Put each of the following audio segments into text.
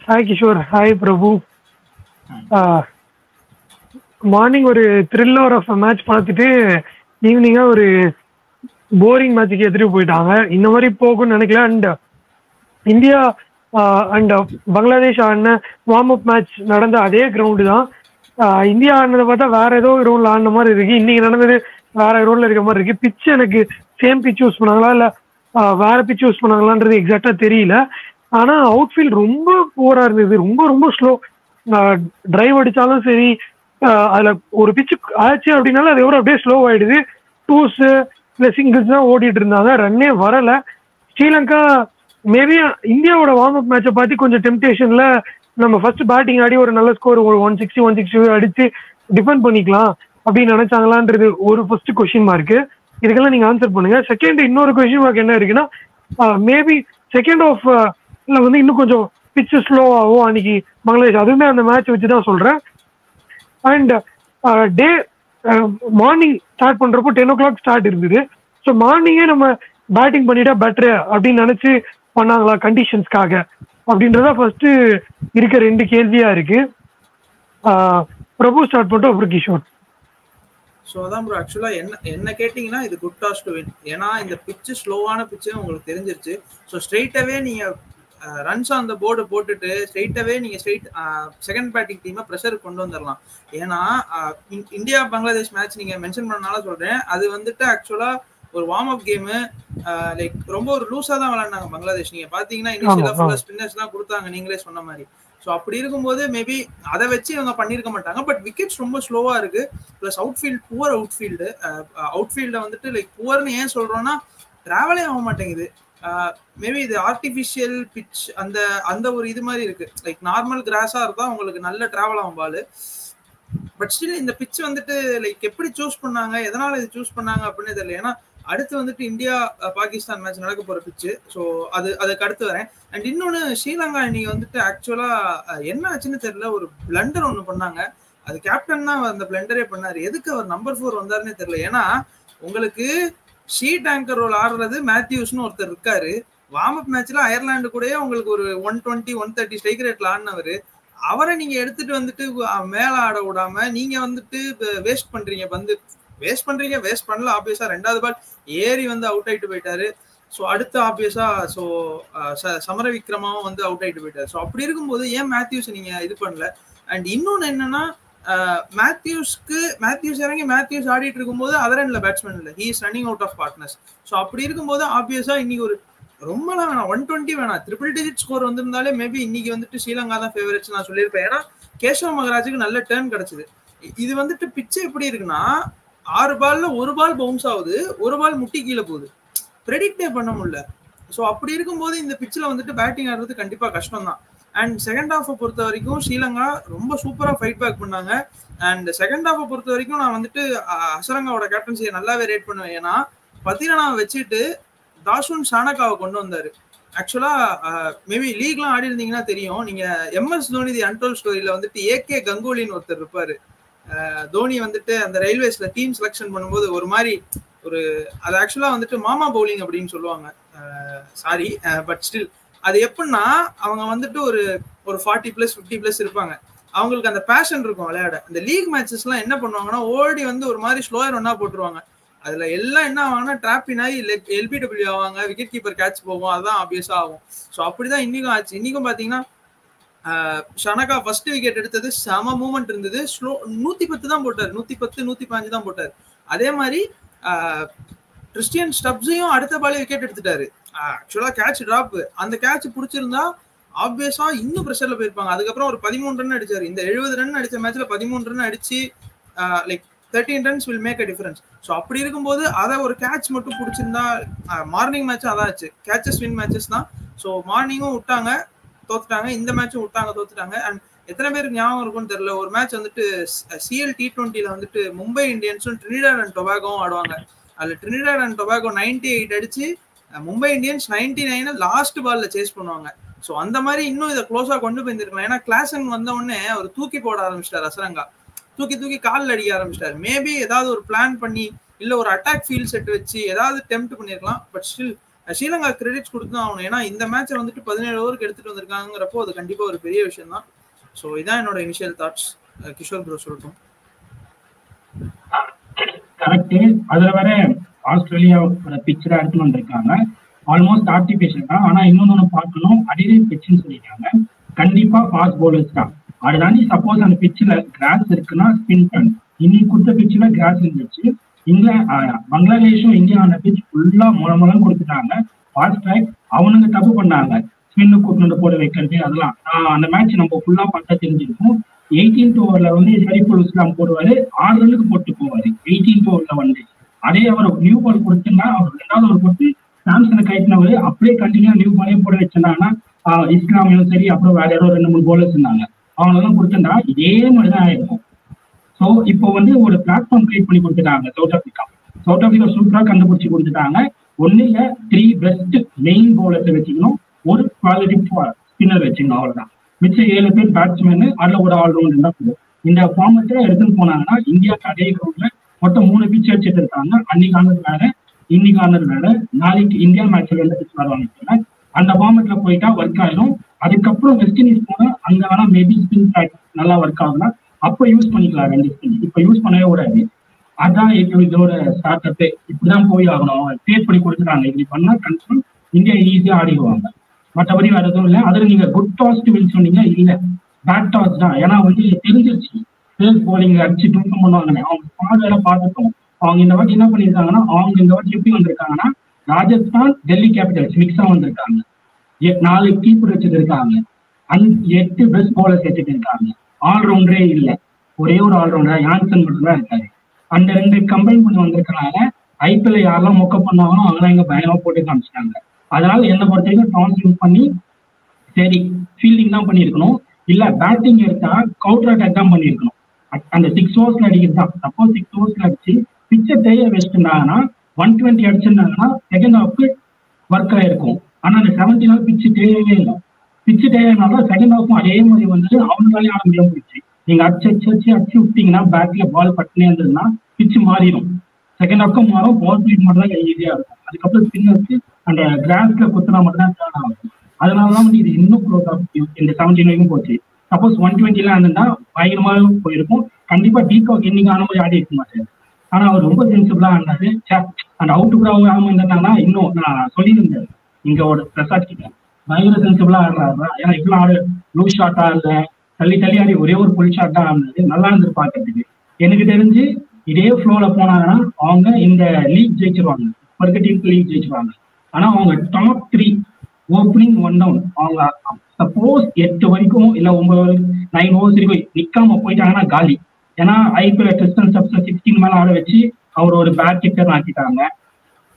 Hi Kishore, hi பிரபு. Morning ஒரு thriller of match பார்த்துட்டு ஈவினிங்கா ஒரு போரிங் மேட்சுக்கு எடுத்துட்டு போயிட்டாங்க. இந்த மாதிரி போகும்னு நினைக்கல. அண்ட் இந்தியா அண்ட் பங்களாதேஷ் ஆடின வார்ம் அப் மேட்ச் நடந்த அதே கிரவுண்டு தான். இந்தியா ஆடினதை பார்த்தா வேற ஏதோ கிரவுண்ட்ல ஆடின மாதிரி இருக்கு. இன்னைக்கு நடந்தது வேற கிரவுண்ட்ல இருக்க மாதிரி இருக்கு. பிச்சு எனக்கு சேம் பிச் யூஸ் பண்ணாங்களா இல்ல வேற பிச் யூஸ் பண்ணாங்களான்றது எக்ஸாக்டா தெரியல. ஆனா அவுட்ஃபீல்ட் ரொம்ப புவரா இருந்தது. ரொம்ப ரொம்ப ஸ்லோ. டிரைவ் அடிச்சாலும் சரி, அதுல ஒரு பிச்சு ஆச்சு அப்படின்னாலும் அது எவ்வளோ அப்படியே ஸ்லோ ஆயிடுது. டூஸ் இல்லை சிங்கிள்ஸ் தான் ஓடிட்டு இருந்தாங்க. ரன்னே வரல. ஸ்ரீலங்கா மேபி இந்தியாவோட வார்ம் அப் மேட்சை பார்த்து கொஞ்சம் டெம்டேஷன்ல நம்ம ஃபர்ஸ்ட் பேட்டிங் ஆடி ஒரு நல்ல ஸ்கோர் ஒரு 160 அடிச்சு டிஃபெண்ட் பண்ணிக்கலாம் அப்படின்னு நினைச்சாங்களான்றது ஒரு ஃபர்ஸ்ட் கொஸ்டின் மார்க்கு. இதுக்கெல்லாம் நீங்க ஆன்சர் பண்ணுங்க. செகண்ட் இன்னொரு கொஸ்டின் மார்க் என்ன இருக்குன்னா, மேபி செகண்ட் ஆஃப்ல வந்து இன்னும் கொஞ்சம் பிச்சு ஸ்லோ ஆகும் அன்னைக்கு பங்களாதேஷ். அதுவுமே அந்த மேட்ச் வச்சு தான் சொல்றேன். அண்ட் டே மார்னிங் ஸ்டார்ட் பண்றப்போ 10 o'clock ஸ்டார்ட் இருந்தது. ஸோ மார்னிங்கே நம்ம பேட்டிங் பண்ணிட்டா பெட்டரு அப்படின்னு நினைச்சு பண்ணாங்களா கண்டிஷன்ஸ்க்காக அப்படின்றத ஃபர்ஸ்ட் இருக்க ரெண்டு கேள்வியா இருக்கு. பிரபு ஸ்டார்ட் பண்ணிட்டு அப்புறம் கிஷோர். ஸோ அதான் ப்ரோ, ஆக்சுவலாக என்ன கேட்டிங்கன்னா இது குட் டாஸ் டு வின். ஏன்னா இந்த பிச்சு ஸ்லோவான பிச்சு உங்களுக்கு தெரிஞ்சிருச்சு. ஸோ ஸ்ட்ரெயிட்டாகவே நீங்கள் ரன்ஸ் அந்த போர்டு போட்டுட்டு ஸ்ட்ரெயிட்டாகவே நீங்கள் செகண்ட் பேட்டிங் டீமை ப்ரெஷருக்கு கொண்டு வந்துடலாம். ஏன்னா இந்தியா பங்களாதேஷ் மேட்ச் நீங்கள் மென்ஷன் பண்ணனால சொல்கிறேன். அது வந்துட்டு ஆக்சுவலாக ஒரு வார்ம் அப் கேமு. லைக் ரொம்ப ஒரு லூஸாக தான் விளாண்டாங்க பங்களாதேஷ். நீங்கள் பார்த்தீங்கன்னா இனிஷியலாக ஃபுல்லாக ஸ்பின்னர்ஸ் தான் கொடுத்தாங்க, நீங்களே சொன்ன மாதிரி. ஸோ அப்படி இருக்கும்போது மேபி அதை வச்சு இவங்க பண்ணியிருக்க மாட்டாங்க. பட் விக்கெட்ஸ் ரொம்ப ஸ்லோவாக இருக்கு. Plus outfield poor. அவுட்ஃபீல்டை வந்துட்டு லைக் புவர்னு ஏன் சொல்கிறோன்னா, ட்ராவலே ஆக மாட்டேங்குது. மேபி இது ஆர்டிஃபிஷியல் பிச் அந்த ஒரு இது மாதிரி இருக்கு. லைக் நார்மல் கிராஸாக இருந்தால் உங்களுக்கு நல்ல ட்ராவல் ஆகும் பால். பட் ஸ்டில் இந்த பிச் வந்துட்டு லைக் எப்படி சூஸ் பண்ணாங்க, எதனால இது சூஸ் பண்ணாங்க அப்படின்னு தெரியல. ஏன்னா அடுத்து வந்துட்டு இந்தியா பாகிஸ்தான் மேட்ச் நடக்க போற பிச்சு. ஸோ அதுக்கு அடுத்து வரேன். அண்ட் இன்னொன்று, ஸ்ரீலங்கா இன்னைக்கு வந்துட்டு ஆக்சுவலா என்ன ஆச்சுன்னு தெரியல, ஒரு பிளண்டர் ஒன்று பண்ணாங்க. அது கேப்டன் தான் அந்த பிளண்டரே பண்ணாரு. எதுக்கு அவர் நம்பர் 4 வந்தாருன்னே தெரியல. ஏன்னா உங்களுக்கு ஷீட் ஆங்கர் ரோல் ஆடுறது மேத்யூஸ்னு ஒருத்தர் இருக்காரு. வார்ம் அப் மேட்ச்ல அயர்லாந்து கூட உங்களுக்கு ஒரு 120 130 ஸ்ட்ரைக் ரேட்ல ஆடினவர். அவரை நீங்க எடுத்துட்டு வந்துட்டு மேல ஆட விடாம நீங்க வந்துட்டு வேஸ்ட் பண்றீங்க. வேஸ்ட் பண்ணல. ஆப்வியஸா ரெண்டாவது பால் ஏறி வந்து அவுட் ஆயிட்டு போயிட்டாரு. ஸோ அடுத்து ஆப்வியஸா சமர விக்ரமாவும் வந்து அவுட் ஆயிட்டு போயிட்டாரு. ஸோ அப்படி இருக்கும்போது ஏன் மேத்யூஸ் நீங்க இது பண்ணல? அண்ட் இன்னொன்னு என்னன்னா, மேத்யூஸ் இறங்கி மேத்யூஸ் ஆடிட்டு இருக்கும்போது அதர் எண்ட்ல பேட்ஸ்மேன் இல்லை, he is running out of partners. So அப்படி இருக்கும்போது ஆப்வியஸா இன்னைக்கு ஒரு ரொம்பலாம் வேணாம், 120 வேணாம், ட்ரிபிள் டிஜிட் ஸ்கோர் வந்திருந்தாலே மேபி இன்னைக்கு வந்துட்டு ஸ்ரீலங்கா தான் ஃபேவரட்ஸ் நான் சொல்லியிருப்பேன். ஏன்னா கேஷவ் மகராஜுக்கு நல்ல டேர்ன் கிடைச்சது. இது வந்துட்டு பிச்சு எப்படி இருக்குன்னா, 6 பால்ல 1 பால் பவுன்ஸ் ஆகுது, 1 பால் முட்டி கீழே போகுது. ப்ரெடிக்டே பண்ண முடியல. ஸோ அப்படி இருக்கும்போது இந்த பிச்சில் வந்துட்டு பேட்டிங் ஆடுறது கண்டிப்பாக கஷ்டம் தான். அண்ட் செகண்ட் ஹாஃபை பொறுத்த வரைக்கும் ஸ்ரீலங்கா ரொம்ப சூப்பராக ஃபைட் பேக் பண்ணாங்க. அண்ட் செகண்ட் ஹாஃபை பொறுத்த வரைக்கும் நான் வந்துட்டு ஹசரங்காவோட கேப்டன்சியை நல்லாவே ரேட் பண்ணுவேன். ஏன்னா பத்திரனாவை வச்சுட்டு தாசுன் ஷானகாவை கொண்டு வந்தாரு. ஆக்சுவலா மேபி லீக்லாம் ஆடி இருந்தீங்கன்னா தெரியும். நீங்க MS தோனி தி அன்டோல்ட் ஸ்டோரியில வந்துட்டு AK கங்குலின்னு ஒருத்தர் இருப்பாரு. தோனி வந்துட்டு அந்த ரயில்வேஸ்ல டீம் செலக்ஷன் பண்ணும்போது ஒரு மாதிரி அது ஆக்சுவலா வந்துட்டு மாமா பவுலிங் அப்படின்னு சொல்லுவாங்க. சாரி, பட் ஸ்டில் அது எப்படின்னா, அவங்க வந்துட்டு ஒரு 40+ 50+ இருப்பாங்க. அவங்களுக்கு அந்த பேஷன் இருக்கும் விளையாட. இந்த லீக் மேட்சஸ்லாம் என்ன பண்ணுவாங்கன்னா, ஓடி வந்து ஒரு மாதிரி ஸ்லோயர் ஒன்னா போட்டுருவாங்க. அதுல எல்லாம் என்ன ஆவாங்கன்னா, டிராப்பின் ஆகி LBW ஆவாங்க, விக்கெட் கீப்பர் கேட்ச் போகும், அதுதான் ஆப்வியஸா ஆகும். ஸோ அப்படிதான் இன்னைக்கும் ஆச்சு. இன்னைக்கும் பாத்தீங்கன்னா ஷனகா ஃபர்ஸ்ட் விக்கெட் எடுத்தது செம மூவ்மெண்ட் இருந்தது. ஸ்லோ 110 தான் போட்டார், 110 105 தான் போட்டார். அதே மாதிரி கிறிஸ்டியன் ஸ்டப்ஸையும் அடுத்த பாலே விக்கெட் எடுத்துட்டாரு. ஆக்சுவலா கேட்ச் டிராப், அந்த கேட்ச் பிடிச்சிருந்தா ஆப்வியஸா இன்னும் ப்ரெஷர்ல போயிருப்பாங்க. அதுக்கப்புறம் ஒரு 13 ரன் அடிச்சாரு. இந்த 70 ரன் அடிச்ச மேட்ச்ல 13 ரன் அடிச்சு like 13 runs will make a difference. So அப்படி இருக்கும்போது அதை ஒரு கேட்ச் மட்டும் பிடிச்சிருந்தா, மார்னிங் மேட்ச் அதான் ஆச்சு, கேட்சஸ் வின் மேட்சஸ் தான். ஸோ மார்னிங்கும் விட்டாங்க, தோத்துட்டாங்க. இந்த மேட்சும் விட்டாங்க, தோத்துட்டாங்க. அண்ட் எத்தனை பேருக்கு ஞாபகம் இருக்கும்னு தெரியல, ஒரு மேட்ச் வந்துட்டு CL T20ல வந்துட்டு மும்பை இந்தியன்ஸும் ட்ரினிடாட் அண்ட் டொபாகோவும் ஆடுவாங்க. அதில் ட்ரினிடாட் அண்ட் டொபாகோ 98 அடிச்சு மும்பை இந்தியன்ஸ் 99 லாஸ்ட் பால்ல சேஸ் பண்ணுவாங்க. ஸோ அந்த மாதிரி இன்னும் இதை க்ளோஸாக கொண்டு போயிருந்திருக்கலாம். ஏன்னா கிளாசன் வந்த உடனே அவர் தூக்கி போட ஆரம்பிச்சிட்டார். ஹசரங்கா தூக்கி காலில் அடிக்க ஆரம்பிச்சிட்டார். மேபி ஏதாவது ஒரு பிளான் பண்ணி இல்லை ஒரு அட்டாக் ஃபீல்ட் செட் வச்சு ஏதாவது டெம்ப்ட் பண்ணியிருக்கலாம். பட் ஸ்டில் ஸ்ரீலங்கா கிரெடிட்ஸ் கொடுத்து ஆகணும். ஏன்னா இந்த மேட்சை வந்துட்டு 17 ஓவருக்கு எடுத்துட்டு வந்திருக்காங்கிறப்போ அது கண்டிப்பா ஒரு பெரிய விஷயம் தான். ஸோ இதான் என்னோட இனிஷியல் தாட்ஸ். கிஷோர் ப்ரோ சொல்லட்டும். கரெக்ட். அதுல வேற ஆஸ்திரேலியாவோட பிக்சரா எடுத்துட்டு வந்திருக்காங்க. ஆல்மோஸ்ட் ஆர்டிபிஷியல் தான். ஆனா இன்னொன்னு பார்க்கணும், அடிலே பிச்சுன்னு சொல்லிட்டாங்க. கண்டிப்பா ஃபாஸ்ட் பவுலர்ஸ் தான். அது தாண்டி சப்போஸ் அந்த பிச்சில் கிராஸ் இருக்குன்னா ஸ்பின் பண்ணு. இன்னைக்கு கொடுத்த பிச்சில் கிராஸ் இருந்துச்சு. பங்களாதேஷும் இந்தியா அந்த பிச் ஃபுல்லா மூலம் கொடுத்துட்டாங்க. ஃபாஸ்ட் ட்ராக் அவனுங்க தப்பு பண்ணாங்க. ஸ்பின்னு கூட்டு போட வைக்கிறது அதெல்லாம் அந்த மேட்ச் நம்ம ஃபுல்லா பார்த்தா தெரிஞ்சிருக்கும். 18th ஓவர்ல வந்து ஷரீஃபுல் இஸ்லாம் போடுவாரு, 6 ரன்னுக்கு போட்டு போவாரு 18th ஓவர்ல வந்து. அதே அவர் நியூ பால் கொடுத்துன்னா அவர் 2வது ஓவர் போட்டு சாம்சனை கைட்டினவர் அப்படியே கண்டினியூ நியூ பாலே போட வச்சிருந்தாங்கன்னா இஸ்லாமியும் சரி, அப்புறம் வேற யாரோ 2-3 போலர்ஸ் இருந்தாங்க, அவங்களெல்லாம் கொடுத்துட்டா இதே மாதிரிதான் ஆயிருக்கும். ஸோ இப்போ வந்து ஒரு பிளாட்ஃபார்ம் கிரியேட் பண்ணி கொடுத்துட்டாங்க சவுத் ஆப்பிரிக்கா சூப்பரா கண்டுபிடிச்சு கொடுத்துட்டாங்க. ஒன்னு இல்ல 3 பெஸ்ட் மெயின் பவுலர்ஸை வச்சுக்கணும், ஒரு குவாலிட்டி ஸ்பின்னர் வச்சுக்கணும், அவ்வளவுதான். மிச்சம் 7 பேர் பேட்ஸ்மேனு, அதுல ஒரு ஆல்ரவுண்டர் தான் போதும். இந்த ஃபார்மேட்டை எடுத்துன்னு போனாங்கன்னா இந்தியாவுக்கு அதே கிரவுண்ட்ல மொத்தம் 3 பிச் வச்சுட்டு இருக்காங்க. அன்னைக்கு ஆனர் வேற, இன்னைக்கு ஆனர் வேற, நாளைக்கு இந்தியா மேட்ச்ல எந்த பிச் வருவாங்க. அந்த ஃபார்மேட்ல போயிட்டா ஒர்க் ஆயிடும். அதுக்கப்புறம் வெஸ்ட் இண்டீஸ் போனா அங்க வேணா மேபி ஸ்பின் ட்ராக் நல்லா ஒர்க் ஆகுனா அப்ப யூஸ் பண்ணிக்கலாம் 2 ஸ்பின். இப்ப யூஸ் பண்ணவே கூடாது. அதான் இதோட ஸ்டார்ட் அப்பே. இப்படிதான் போய் ஆகணும். கிரியேட் பண்ணி கொடுத்துட்டாங்க. இப்படி பண்ணா கன்ஃபார்ம் இந்தியா ஈஸியா ஆடிடுவாங்க. மற்றபடி வேற எதுவும் இல்லை. அதுல நீங்க குட் டாஸ் வின் சொன்னீங்க, இல்ல பேட் டாஸ் தான். ஏன்னா வந்து தெரிஞ்சிருச்சு பேஸ் போலிங் அடிச்சு தூக்கம் பண்ணுவாங்க. அவங்க பாடல பார்த்துட்டோம். அவங்க இந்த வாட்டி என்ன பண்ணிருக்காங்கன்னா, அவங்க இந்த வாட்டி எப்படி வந்திருக்காங்கன்னா ராஜஸ்தான் டெல்லி கேபிட்டல்ஸ் மிக்ஸா வந்திருக்காங்க. 4 கீப்பர் வச்சுட்டு இருக்காங்க, 8 பெஸ்ட் பவுலர்ஸ் வச்சுட்டு இருக்காங்க. ஆல்ரவுண்டரே இல்லை, ஒரே ஒரு ஆல்ரவுண்டர் யான்சன் மட்டும் தான் இருக்காரு. அந்த 2 கம்பைன் பண்ணி வந்திருக்கனால ஐபிஎல் யாரெல்லாம் மொக்க பண்ணாங்களோ அவங்களாம் இங்க பயங்கரமா போட்டு காமிச்சிட்டாங்க. அதனால என்ன பொறுத்த வரைக்கும் டாஸ் யூஸ் பண்ணி சரி ஃபீல்டிங் தான் பண்ணியிருக்கணும், இல்ல பேட்டிங் எடுத்தா கவுண்டர் அட்டாக் தான் பண்ணியிருக்கணும். அந்த 6 ஓவர்ஸ்ல அடிக்கிறது தான். சப்போஸ் 6 ஓவர்ஸ்ல அடிச்சு பிச்சை தேய வச்சுருந்தாங்கன்னா 120 அடிச்சிருந்தாங்கன்னா செகண்ட் ஹாஃப்க்கு ஒர்க் ஆயிருக்கும். ஆனா அந்த 17 நாள் பிச்சு தேயவே இல்லை. பிச்சு தேவைனால செகண்ட் ஹாஃபும் அதே மாதிரி வந்துட்டு அவங்களாலே ஆட முடியாம போயிடுச்சு. நீங்க அடிச்சு விட்டீங்கன்னா பேட்ல பால் பட்டுனே இருந்ததுன்னா பிச்சு மாறிடும். செகண்ட் ஹாஃப்க்கும் மாறும், பவர் பிளேட் மட்டும் தான் ஈஸியா இருக்கும். அதுக்கப்புறம் ஸ்பின்னர்ஸ்க்கு அந்த கிராஸ்ல குத்துனா மட்டும் தான் டேர்ன் ஆகும். அதனாலதான் வந்து இது இன்னும் க்ளோஸ் ஆகும். இந்த 17 வரைக்கும் போச்சு. சப்போஸ் 120 இருந்திருந்தா பயங்கரமாக போயிருக்கும். கண்டிப்பா டீகாக் இன்னைக்கு ஆன மாதிரி ஆடி இருக்க மாட்டாரு. ஆனா அவர் ரொம்ப சென்சிபிளா இருந்தாரு. அந்த அவுட் கூட ஆகாம இருந்தாங்கன்னா இன்னும் நான் சொல்லியிருந்தேன் இங்க ஒரு பிரசாத் கிட்ட பயங்கர சென்சிபிளா ஆடுறாரு. ஏன்னா இப்பெல்லாம் ஆடு லூஸ் ஷாட்டா இல்ல, தள்ளி ஆடி ஒரே ஒரு புல் ஷாட்டா ஆடுனது நல்லா இருந்து பாக்கிறதுக்கு. எனக்கு தெரிஞ்சு இதே ஃப்ளோல போனாங்கன்னா அவங்க இந்த லீக் ஜெயிச்சிருவாங்க, டீம் லீக் ஜெயிச்சிருவாங்க. ஆனா அவங்க டாப் 3 ஓப்பனிங் 1 டவுன் அவங்க சப்போஸ் 8 வரைக்கும் இல்ல 9 ஓவர்ஸ் வரைக்கும் நிக்காம போயிட்டாங்கன்னா காலி. ஏன்னா ஐபிஎல் டெஸ்ட் சப்ஸ் 16 மேல ஆட வச்சு அவர் ஒரு பேட் கிட்டர் ஆக்கிட்டாங்க.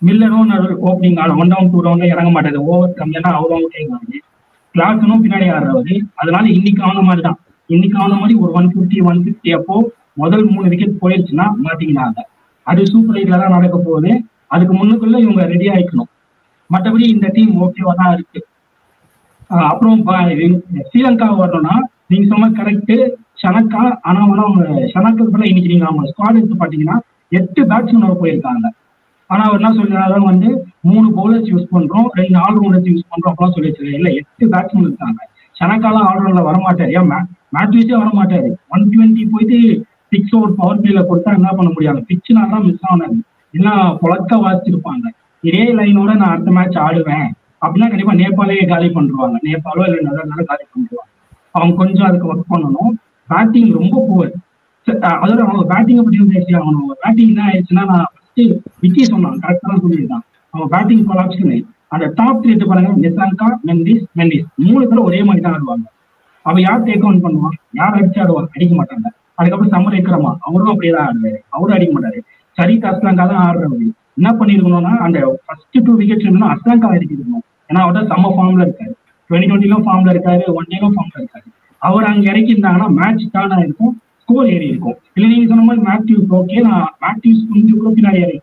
மில்லரும் ஓப்பனிங் ஆட 1 டவுன் 2 டவுன்ல இறங்க மாட்டாரு. ஓவர் கம்மியா அவரும் அவுட் ஆயிடுவாரு. கிளாஸனும் பின்னாடி ஆடுறவரு. அதனால இன்னைக்கு ஆன மாதிரி தான். இன்னைக்கு ஆன மாதிரி ஒரு 150 அப்போ முதல் 3 விக்கெட் போயிடுச்சுன்னா மாட்டிக்கினாங்க. அது சூப்பர் 8ல தான் நடக்க போகுது. அதுக்கு முன்னுக்குள்ள இவங்க ரெடி ஆயிக்கணும். மற்றபடி இந்த டீம் ஓகேவா தான் இருக்கு. அப்புறம் ஸ்ரீலங்கா வரணும்னா நீங்க சொன்ன கரெக்ட் ஷனக்கா. ஆனா அவங்க ஷனக்கா இன்னைக்கு நீங்க அவங்க ஸ்குவாட் எடுத்து பாத்தீங்கன்னா 8 பேட்ஸ்மேன் போயிருக்காங்க. ஆனா அவர் என்ன சொல்றாரு வந்து 3 பவுலர்ஸ் யூஸ் பண்றோம், 2 ஆல்ரவுண்டர்ஸ் யூஸ் பண்றோம் அப்பெல்லாம் சொல்லி வச்சிருக்காரு. இல்ல 8 பேட்ஸ்மேன் இருக்காங்க. ஷனக்காலாம் ஆல்ரவுண்டர்ல வரமாட்டாரு, ஏன் மேட்விஸே வரமாட்டாரு. 120 போயிட்டு 6 ஓவர் பவர் பிளேல கொடுத்தா என்ன பண்ண முடியாது. பிச்சுனால மிஸ் ஆனாரு, இல்லைன்னா புழக்க வாசிச்சிருப்பாங்க. இதே லைனோட நான் அடுத்த மேட்ச் ஆடுவேன் அப்படின்னா கண்டிப்பா நேபாளே காலி பண்ணிடுவாங்க. நேபாளோ இல்லை நல்ல காலி பண்ணிடுவாங்க. அவங்க கொஞ்சம் அதுக்கு ஒர்க் பண்ணணும். பேட்டிங் ரொம்ப புவர். அதோட அவங்க பேட்டிங்கை பற்றி பேசி ஆகணும். பேட்டிங் என்ன ஆயிடுச்சுன்னா நான் விக்கி சொன்னான், கரெக்டா தான் சொல்லியிருக்கான். அவங்க பேட்டிங் கொலாப்ஸ்னு அந்த டாப் 3 எடுத்து பாருங்க, நிசாங்கா, மெண்டிஸ் 3 பேரும் ஒரே மாதிரி தான் ஆடுவாங்க. அவ யார் டேக் ஆன் பண்ணுவான், யார் அடிச்சு ஆடுவாங்க, அடிக்க மாட்டாங்க. அதுக்கப்புறம் சம்மர் இருக்கிறமா அவரும் அப்படியே தான் ஆடுவாரு, அவரும் அடிக்க மாட்டாரு. சரித் அஸ்லாங்கா தான் ஆடுறவரு. என்ன பண்ணிருக்கணும்னா அந்த ஃபர்ஸ்ட் 2 விக்கெட்ஸ் இருந்தாலும் அஸ்லாங்கா அடிக்கணும். ஏன்னா அவர் தான் செம்ம ஃபார்ம்ல இருக்காரு. 2020 ஃபார்ம்ல இருக்காரு, 1 டேலும் ஃபார்ம்ல இருக்காரு. அவர் அங்க இறக்கி இருந்தாங்கன்னா மேட்ச் டர்ன் ஆயிருக்கும், ஸ்கோர் ஏறி இருக்கும். இல்ல நீங்க சொன்ன மாதிரி மேத்யூஸ் ஓகே, நான் மேத்யூஸ் கொஞ்சம் கூட பின்னாடி ஏறி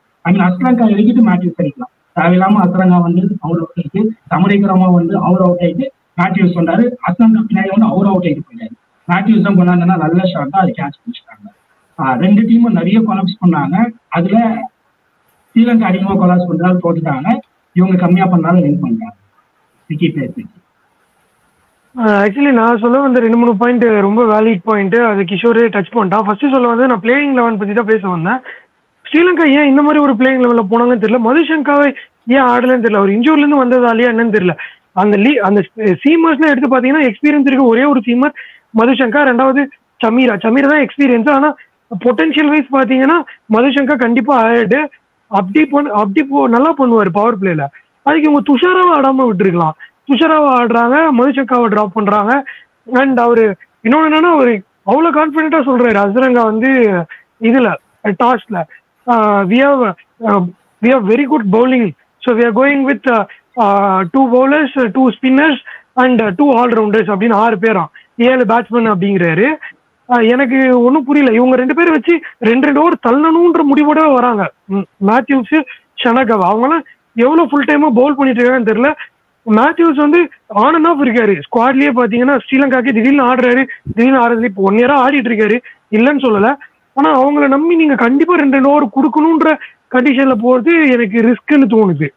அஸ்லாங்கா இறக்கிட்டு மேத்யூஸ் அடிக்கலாம். தேவையில்லாம அஸ்லாங்கா வந்து அவர் அவுட் ஆயிட்டு, சமரிகரமா வந்து அவர் அவுட் ஆயிட்டு மேத்யூஸ் சொன்னாரு. அஸ்லாங்கா பின்னாடி வந்து அவர் அவுட் ஆயிட்டு போயிட்டாரு. மேத்யூஸ் தான் கொண்டாங்கன்னா நல்ல ஷாட் தான், அது கேட்ச் பிடிச்சிட்டாங்க. 2 டீமும் நிறைய கொலாப்ஸ் பண்ணாங்க. அதுல ஸ்ரீலங்கா அதிகமா கொலாப்ஸ் பண்றதால தோட்டுட்டாங்க. இவங்க கம்மியா பண்ணாலும் வின் பண்றாங்க விக்கெட் வச்சு. ஆக்சுவலி நான் சொல்ல வந்து 2-3 பாயிண்ட் ரொம்ப வேலிட் பாயிண்ட், அது கிஷோரே டச் பண்ணிட்டான். ஃபர்ஸ்ட் சொல்ல வந்து நான் பிளேயிங் லெவன் பத்தி தான் பேச வந்தேன். ஸ்ரீலங்கா ஏன் இந்த மாதிரி ஒரு பிளேயிங் லெவல்ல போனாங்கன்னு தெரியல. மதுசங்காவை ஏன் ஆடலன்னு தெரியல. ஒரு இன்ஜூர்ல இருந்து வந்ததாலேயா என்னன்னு தெரியல. அந்த சீமர்ஸ்லாம் எடுத்து பாத்தீங்கன்னா எக்ஸ்பீரியன்ஸ் இருக்க ஒரே ஒரு சீமர் மதுசங்கா, ரெண்டாவது சமீரா தான் எக்ஸ்பீரியன்ஸ். ஆனா பொட்டன்ஷியல் வைஸ் பாத்தீங்கன்னா மதுசங்கா கண்டிப்பா ஆயிடு அப்படி நல்லா பண்ணுவாரு பவர் பிளேல. அதுக்கு இவங்க துஷாராவை ஆடாம விட்டுருக்கலாம். துஷாராவை ஆடுறாங்க, மதுசங்காவை டிராப் பண்றாங்க. அண்ட் அவரு இன்னொன்னு என்னன்னா அவரு அவ்வளவு கான்பிடென்டா சொல்றாரு அசரங்கா வந்து இதுல டாஸ்ல we have very good bowling, so we are going with 2 bowlers, 2 spinners and 2 all-rounders அப்படின்னு 6 பேராம், 7 பேட்ஸ்மேன் அப்படிங்கிறாரு. எனக்கு ஒன்றும் புரியல. இவங்க 2 பேரை வச்சு 2 ஓவர் தள்ளணுன்ற முடிவோட வராங்க. மேத்யூஸ், ஷனகவா அவங்களாம் எவ்வளவு ஃபுல் டைமா பவுல் பண்ணிட்டு இருக்காங்கன்னு தெரியல. மேத்யூஸ் வந்து ஆன் அண்ட் ஆஃப் இருக்காரு. ஸ்குவாட்லயே பாத்தீங்கன்னா ஸ்ரீலங்காக்கு திடீர்னு ஆடுறாரு, திடீர்னு ஆடுறது. இப்போ 1 இயரா ஆடிட்டு இருக்காரு, இல்லைன்னு சொல்லல. ஆனா அவங்கள நம்பி நீங்க கண்டிப்பா 2 ஓவர் கொடுக்கணும்ன்ற கண்டிஷன்ல போறது எனக்கு ரிஸ்க்னு தோணுது.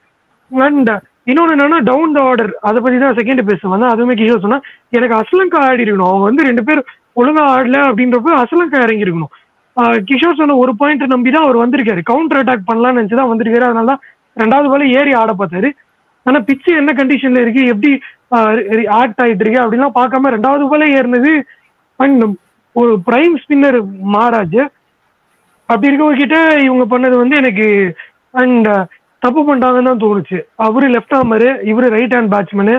அண்ட் இன்னொன்னு என்னன்னா டவுன் த ஆர்டர், அதை பத்தி தான் செகண்ட் பேச வந்தேன். அதுவுமே கிஷோர் சொன்னா எனக்கு அஸ்லங்கா ஆடி இருக்கணும். அவங்க வந்து 2 பேர் ஒழுங்கா ஆடல அப்படின்றப்ப அஸ்லங்கா இறங்கி இருக்கணும். கிஷோர் சொன்ன ஒரு பாயிண்ட் நம்பி தான் அவர் வந்திருக்காரு. கவுண்டர் அட்டாக் பண்ணலாம்னு நினைச்சுதான் வந்திருக்காரு. அதனாலதான் 2வது பால ஏறி ஆட பார்த்தாரு. ஆனா பிச்சு என்ன கண்டிஷன்ல இருக்கு, எப்படி ஆக்ட் ஆயிட்டு இருக்கு அப்படின்லாம் பார்க்காம 2வது பால ஏறினது. அண்ட் ஒரு பிரைம் ஸ்பின்னர் மகாராஜ் அப்படி இருக்கவங்கிட்ட இவங்க பண்ணது வந்து எனக்கு அண்ட் தப்பு பண்ணிட்டாங்கன்னு தான் தோணுச்சு. அவரு லெஃப்ட் ஆர்மரு, இவரு ரைட் ஹேண்ட் பேட்ஸ்மேனு,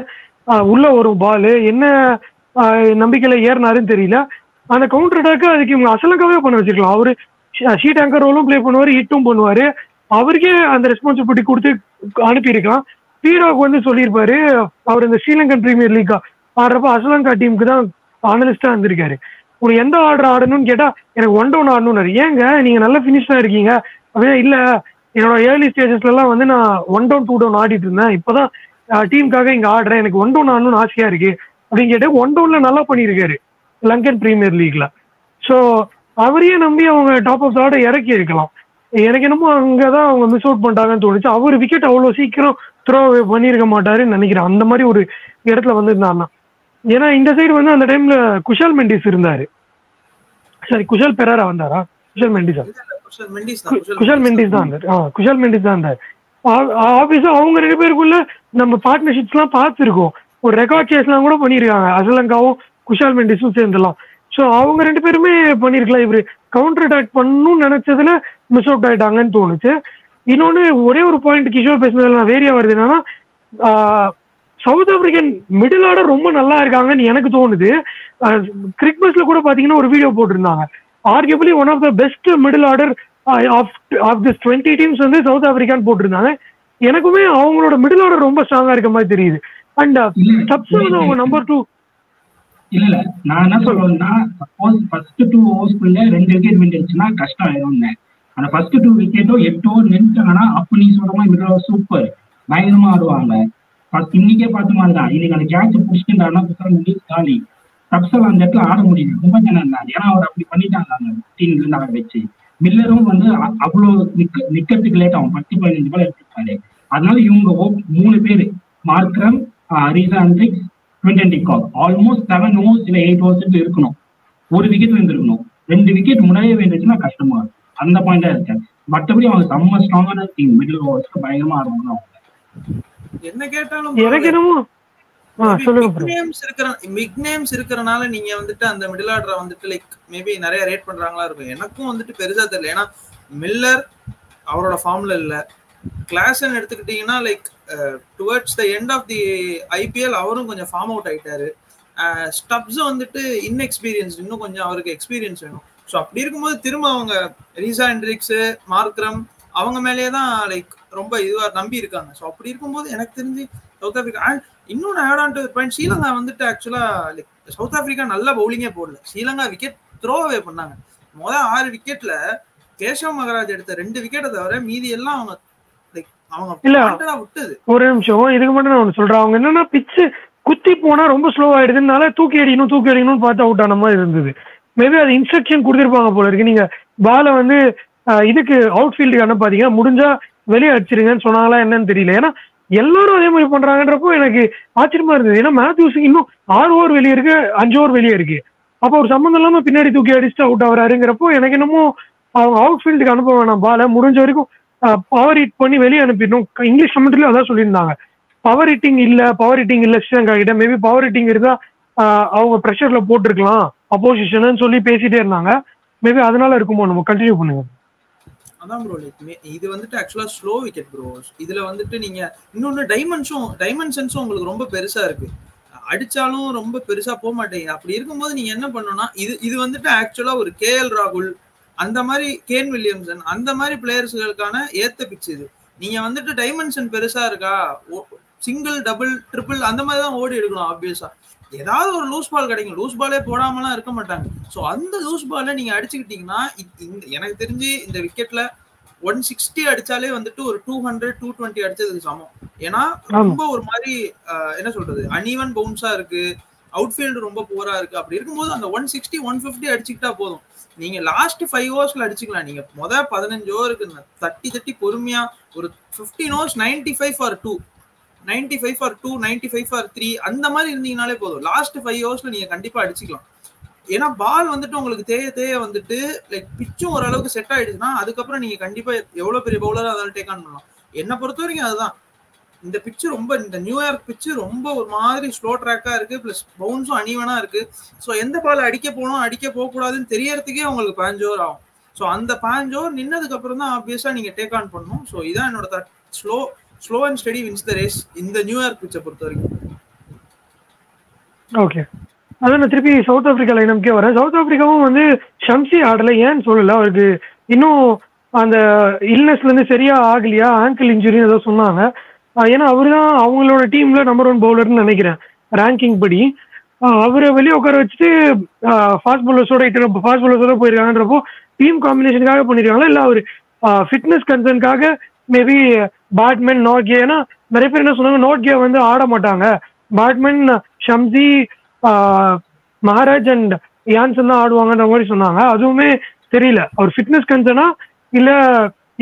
உள்ள ஒரு பாலு என்ன நம்பிக்கையில ஏறினாருன்னு தெரியல. அந்த கவுண்டர் அட்டாக்கு அதுக்கு இவங்க அசலங்காவே பண்ண வச்சிருக்கலாம். அவரு ஷீட் ஆங்கர் ரோலும் பிளே பண்ணுவாரு, ஹிட்டும் பண்ணுவாரு. அவருக்கே அந்த ரெஸ்பான்சிபிலிட்டி கொடுத்து அனுப்பியிருக்கலாம். பீராக் வந்து சொல்லியிருப்பாரு, அவர் இந்த ஸ்ரீலங்கன் பிரீமியர் லீக்கா ஆடுறப்ப அசலங்கா டீமுக்கு தான் அனலிஸ்டா இருந்திருக்காரு. உங்களுக்கு எந்த ஆர்டர் ஆடணும்னு கேட்டா எனக்கு 1 down ஆடணும்னு. ஏங்க நீங்க நல்ல பினிஷா இருக்கீங்க அப்படின்னா, இல்ல என்னோட ஏர்லி ஸ்டேஜஸ்ல எல்லாம் வந்து நான் 1 down 2 down ஆடிட்டு இருந்தேன், இப்பதான் டீமுக்காக இங்க ஆடுறேன், எனக்கு 1 down ஆடணும்னு ஆசையா இருக்கு அப்படின்னு கேட்டு 1 downல நல்லா பண்ணியிருக்காரு லங்கன் பிரீமியர் லீக்ல. ஸோ அவரையே நம்பி அவங்க டாப் ஆஃப் ஆர்டர் இறக்கி இருக்கலாம். எனக்கு என்னமோ அங்கதான் அவங்க மிஸ் அவுட் பண்ணிட்டாங்கன்னு தோணுச்சு. அவர் விக்கெட் அவ்வளவு சீக்கிரம் த்ரோ பண்ணியிருக்க மாட்டாருன்னு நினைக்கிறேன், அந்த மாதிரி ஒரு இடத்துல வந்திருந்தாருன்னா. ஏன்னா இந்த சைடு வந்து அந்த டைம்ல குஷால் மெண்டிஸ் இருந்தாரு. சரி, குஷால் பெரேரா வந்தாரா? குஷால் மெண்டிஸா? குஷால் மெண்டிஸ் தான் இருந்தாரு. குஷால் மெண்டிஸ் தான் இருந்தாரு. ஆப்வியஸா அவங்க 2 பேருக்குள்ள நம்ம பார்ட்னர்ஷிப்ஸ் எல்லாம் பார்த்துருக்கோம். ஒரு ரெக்கார்ட் சேஸ் எல்லாம் கூட பண்ணியிருக்காங்க, அசலங்காவும் குஷால் மெண்டிஸும் சேர்ந்துலாம். ஸோ அவங்க 2 பேருமே பண்ணிருக்கலாம். இவரு கவுண்டர் அட்டாக் பண்ணணும்னு நினைச்சதுல மிஸ் அவுட் ஆயிட்டாங்கன்னு தோணுச்சு. இன்னொன்னு ஒரே ஒரு பாயிண்ட் கிஷோர் பேசுனதுல நான் வேரியா வருது என்னன்னா, சவுத் ஆப்பிரிக்கன் மிடில் ஆர்டர் ரொம்ப நல்லா இருக்காங்கன்னு எனக்கு தோணுது. கிரிக்பஸ்ல கூட பாத்தீங்கன்னா ஒரு வீடியோ போட்டிருந்தாங்க. Arguably one of the best middle order of this 20 teams வந்து சவுத் ஆப்பிரிக்கான்னு போட்டிருந்தாங்க. எனக்குமே அவங்களோட மிடில் ஆர்டர் ரொம்ப ஸ்ட்ராங்கா இருக்க மாதிரி தெரியுது. அண்ட் ஸ்டப்ஸ் வந்து அவங்க நம்பர் 2. இல்ல நான் என்ன சொல்றேன்னா, சப்போஸ் ஃபர்ஸ்ட் 2 ஓவர்ஸ்க்குள்ள 2 விக்கெட் விழுந்துருச்சுன்னா கஷ்டம் ஆயிரும். அந்த ஃபர்ஸ்ட் 2 விக்கெட்டோ 8 ஓவர் நின்றுட்டாங்கன்னா அப்ப நீ சொல்ற மாதிரி மிடில் ஓவர் சூப்பர் பயங்கரமா ஆடுவாங்க. இன்னைக்கே பார்த்த மாதிரி தான், இன்னைக்கு அந்த கேட்ச புடிச்சுட்டாருன்னா குஷால் மெண்டிஸ் காலி. சப்சல் அந்த இடத்துல ஆட முடியல, ரொம்ப ஜனம் இருந்தாரு. ஏன்னா அவர் அப்படி பண்ணிட்டாங்க அந்த டீம்ல இருந்து ஆட வச்சு. மில்லரும் வந்து அவ்வளவு நிக்கிறதுக்கு லேட் ஆகும், 10-15 பால் எடுத்துருக்காரு. அதனால இவங்க 3 பேரு Markram, Reeza Hendricks, Quinton de Kock almost 7 overs இல்ல 8 ஓவர்ஸ் இருக்கணும். 1 விக்கெட் வந்துருக்கணும். 2 விக்கெட் முன்னாடியே வந்துச்சுன்னா கஷ்டமா இருக்கும். அந்த பாயிண்டா இருக்காரு. மற்றபடி அவங்க செம்ம ஸ்ட்ராங்கான டீம். மிடில் ஓவர்ஸ்க்கு பயங்கரமா ஆடுவாங்க அவங்க. என்ன கேட்டாலும் பிக் நேம்ஸ் இருக்கறனால நீங்க வந்துட்டு அந்த மிடில் ஆர்டரை வந்துட்டு லைக் மேபி நிறைய ரேட் பண்றாங்களா இருக்கும். எனக்கும் வந்துட்டு பெருசா தெரியல. ஏன்னா மில்லர் அவரோட ஃபார்ம்ல இல்ல. கிளாஸ்ன்னு எடுத்துக்கிட்டீங்கன்னா like towards the end of the IPL அவரும் கொஞ்சம் ஃபார்ம் அவுட் ஆயிட்டாரு. ஸ்டப்ஸ் வந்துட்டு இன்எக்ஸ்பீரியன்ஸ், இன்னும் கொஞ்சம் அவருக்கு எக்ஸ்பீரியன்ஸ் வேணும். ஸோ அப்படி இருக்கும்போது திரும்ப அவங்க ரீசா ஹெண்ட்ரிக்ஸ், மார்க்ரம் அவங்க மேலேயே தான் லைக் ரொம்ப இதுவா நம்பி இருக்காங்க. ஸோ அப்படி இருக்கும்போது எனக்கு தெரிஞ்சு சவுத் ஆப்பிரிக்கா அண்ட் இன்னொன்று add on to point, Sri Lanka வந்துட்டு ஆக்சுவலா லைக் சவுத் ஆப்பிரிக்கா நல்ல பவுலிங்கே போடல. ஸ்ரீலங்கா விக்கெட் த்ரோவே பண்ணாங்க. முதல் 6 விக்கெட்ல கேஷவ் மகராஜ் எடுத்த 2 விக்கெட்டை தவிர மீதி எல்லாம் அவங்க லைக் அவங்க விட்டது. ஒரு நிமிஷம், இதுக்கு மட்டும் நான் ஒன்று சொல்றேன். அவங்க என்னன்னா பிச்சு குத்தி போனா ரொம்ப ஸ்லோ ஆயிடுதுனால தூக்கி அடிக்கணும்னு பார்த்து அவுட் ஆன மாதிரி இருந்தது. மேபி அது இன்ஸ்ட்ரக்ஷன் கொடுத்துருப்பாங்க போல இருக்கு. நீங்க பாலை வந்து இதுக்கு அவுட் ஃபீல்டுக்கு அனுப்பாதீங்க, முடிஞ்சா வெளியே அடிச்சிருங்கன்னு சொன்னாங்களா என்னன்னு தெரியல. ஏன்னா எல்லாரும் அதே மாதிரி பண்றாங்கன்றப்போ எனக்கு ஆச்சரியமா இருந்தது. ஏன்னா மேத்யூஸ் இன்னும் 6 ஓவர் வெளியே இருக்கு, 5 ஓவர் வெளியே இருக்கு. அப்போ ஒரு சம்மந்தம் இல்லாம பின்னாடி தூக்கி அடிச்சுட்டு அவுட் ஆகுறாருங்கிறப்போ எனக்கு என்னமோ அவங்க அவுட் ஃபீல்டுக்கு அனுப்ப வேணாம், பால முடிஞ்ச வரைக்கும் பவர் ஹிட் பண்ணி வெளியே அனுப்பிடணும். இங்கிலீஷ் கமெண்ட்ரியும் அதான் சொல்லியிருந்தாங்க, பவர் ஹிட்டிங் இல்ல ஸ்ரீலங்கா கிட்ட. மேபி பவர் ஹிட்டிங் இருந்தா அவங்க ப்ரெஷர்ல போட்டிருக்கலாம் அப்போசிஷன் சொல்லி பேசிட்டே இருந்தாங்க. மேபி அதனால இருக்குமோ. நம்ம கண்டினியூ பண்ணுங்க. அதான் ப்ரோ, இது வந்துட்டு ஆக்சுவலா ஸ்லோ விக்கெட் ப்ரோ. இதுல வந்துட்டு நீங்க இன்னொன்னு டைமென்ஷன்ஸும் உங்களுக்கு ரொம்ப பெருசா இருக்கு, அடிச்சாலும் ரொம்ப பெருசா போக மாட்டேங்குது. அப்படி இருக்கும்போது நீங்க என்ன பண்ணணும்னா, இது வந்துட்டு ஆக்சுவலா ஒரு கேஎல் ராகுல் அந்த மாதிரி, கேன் வில்லியம்சன் அந்த மாதிரி பிளேயர்ஸ்களுக்கான ஏத்த பிச் இது. நீங்க வந்துட்டு டைமென்ஷன் பெருசா இருக்கா, சிங்கிள் டபுள் ட்ரிபிள் அந்த மாதிரி தான் ஓடி எடுக்கணும். ஆப்வியஸா ஏதாவது ஒரு லூஸ் பால் கிடைக்கும், லூஸ் பாலே போடாமலாம் இருக்க மாட்டாங்க. ஸோ அந்த லூஸ் பாலை நீங்க அடிச்சுக்கிட்டீங்கன்னா, எனக்கு தெரிஞ்சு இந்த விக்கெட்ல 160 அடிச்சாலே வந்துட்டு ஒரு 200 220 அடிச்சதுக்கு சமம். ஏன்னா ரொம்ப ஒரு மாதிரி என்ன சொல்றது, அன்ஈவன் பவுன்ஸா இருக்கு, அவுட்ஃபீல்டு ரொம்ப புவரா இருக்கு. அப்படி இருக்கும்போது அந்த 160 150 அடிச்சுக்கிட்டா போதும். நீங்க லாஸ்ட் 5 ஓவர்ஸ்ல அடிச்சுக்கலாம். நீங்க 15 ஓவருக்கு தட்டி பொறுமையா ஒரு 15 ஓவர்ஸ் 95 for 2 95 for 2 95 for 3 அந்த மாதிரி இருந்தீங்கனாலே போதும். லாஸ்ட் 5 ஓவர்ஸ்ல நீங்க கண்டிப்பா அடிச்சுக்கலாம். ஏன்னா பால் வந்துட்டு உங்களுக்கு தேய வந்துட்டு லைக் பிச்சும் ஓரளவுக்கு செட் ஆயிடுச்சுன்னா அதுக்கப்புறம் நீங்க கண்டிப்பா எவ்வளவு பெரிய பவுலரா அதால டேக் ஆன் பண்ணலாம். என்னை பொறுத்த வரைக்கும் அதுதான். இந்த பிச்சு ரொம்ப, இந்த நியூயார்க் பிச்சு ரொம்ப ஒரு மாதிரி ஸ்லோ ட்ராக்கா இருக்கு, பிளஸ் பவுன்ஸும் அனீவனா இருக்கு. ஸோ எந்த பால் அடிக்க போகணும் அடிக்க போகக்கூடாதுன்னு தெரியறதுக்கே உங்களுக்கு 5 ஓவர் ஆகும். ஸோ அந்த 5 ஓவர் நின்னதுக்கு அப்புறம் தான் ஆப்வியஸா நீங்க டேக் ஆன் பண்ணணும். ஸோ இதான் என்னோட slow and steady wins the race இந்த நியூயார்க் பிச்சை பொறுத்த வரைக்கும். ஓகே, அதான் நான் திருப்பி சவுத் ஆப்பிரிக்கா லைனம்கே வரேன். சவுத் ஆப்பிரிக்காவும் வந்து ஷம்சி ஆடல, ஏன்னு சொல்லல, அவருக்கு இன்னும் அந்த இல்னஸ்ல இருந்து சரியா ஆகலையா, ஆங்கிள் இன்ஜுரின்னு ஏதோ சொன்னாங்க. ஏன்னா அவரு தான் அவங்களோட டீம்ல நம்பர் 1 பவுலர்னு நினைக்கிறேன் ரேங்கிங் படி. அவரை வெளியே உட்கார வச்சுட்டு ஃபாஸ்ட் பவுலர்ஸோட போயிருக்காங்கன்றப்போ டீம் காம்பினேஷனுக்காக பண்ணிருக்காங்களா இல்லை அவர் ஃபிட்னஸ் கன்சர்னுக்காக மேபி பேட்மேன் நோட்கே. ஏன்னா நிறைய பேர் என்ன சொன்னாங்க, நோட்கே வந்து ஆட மாட்டாங்க, Batman Shamsi Maharaj and Jansen தான் ஆடுவாங்கன்ற மாதிரி சொன்னாங்க. அதுவுமே தெரியல அவர் ஃபிட்னஸ் கன்சர்னா இல்லை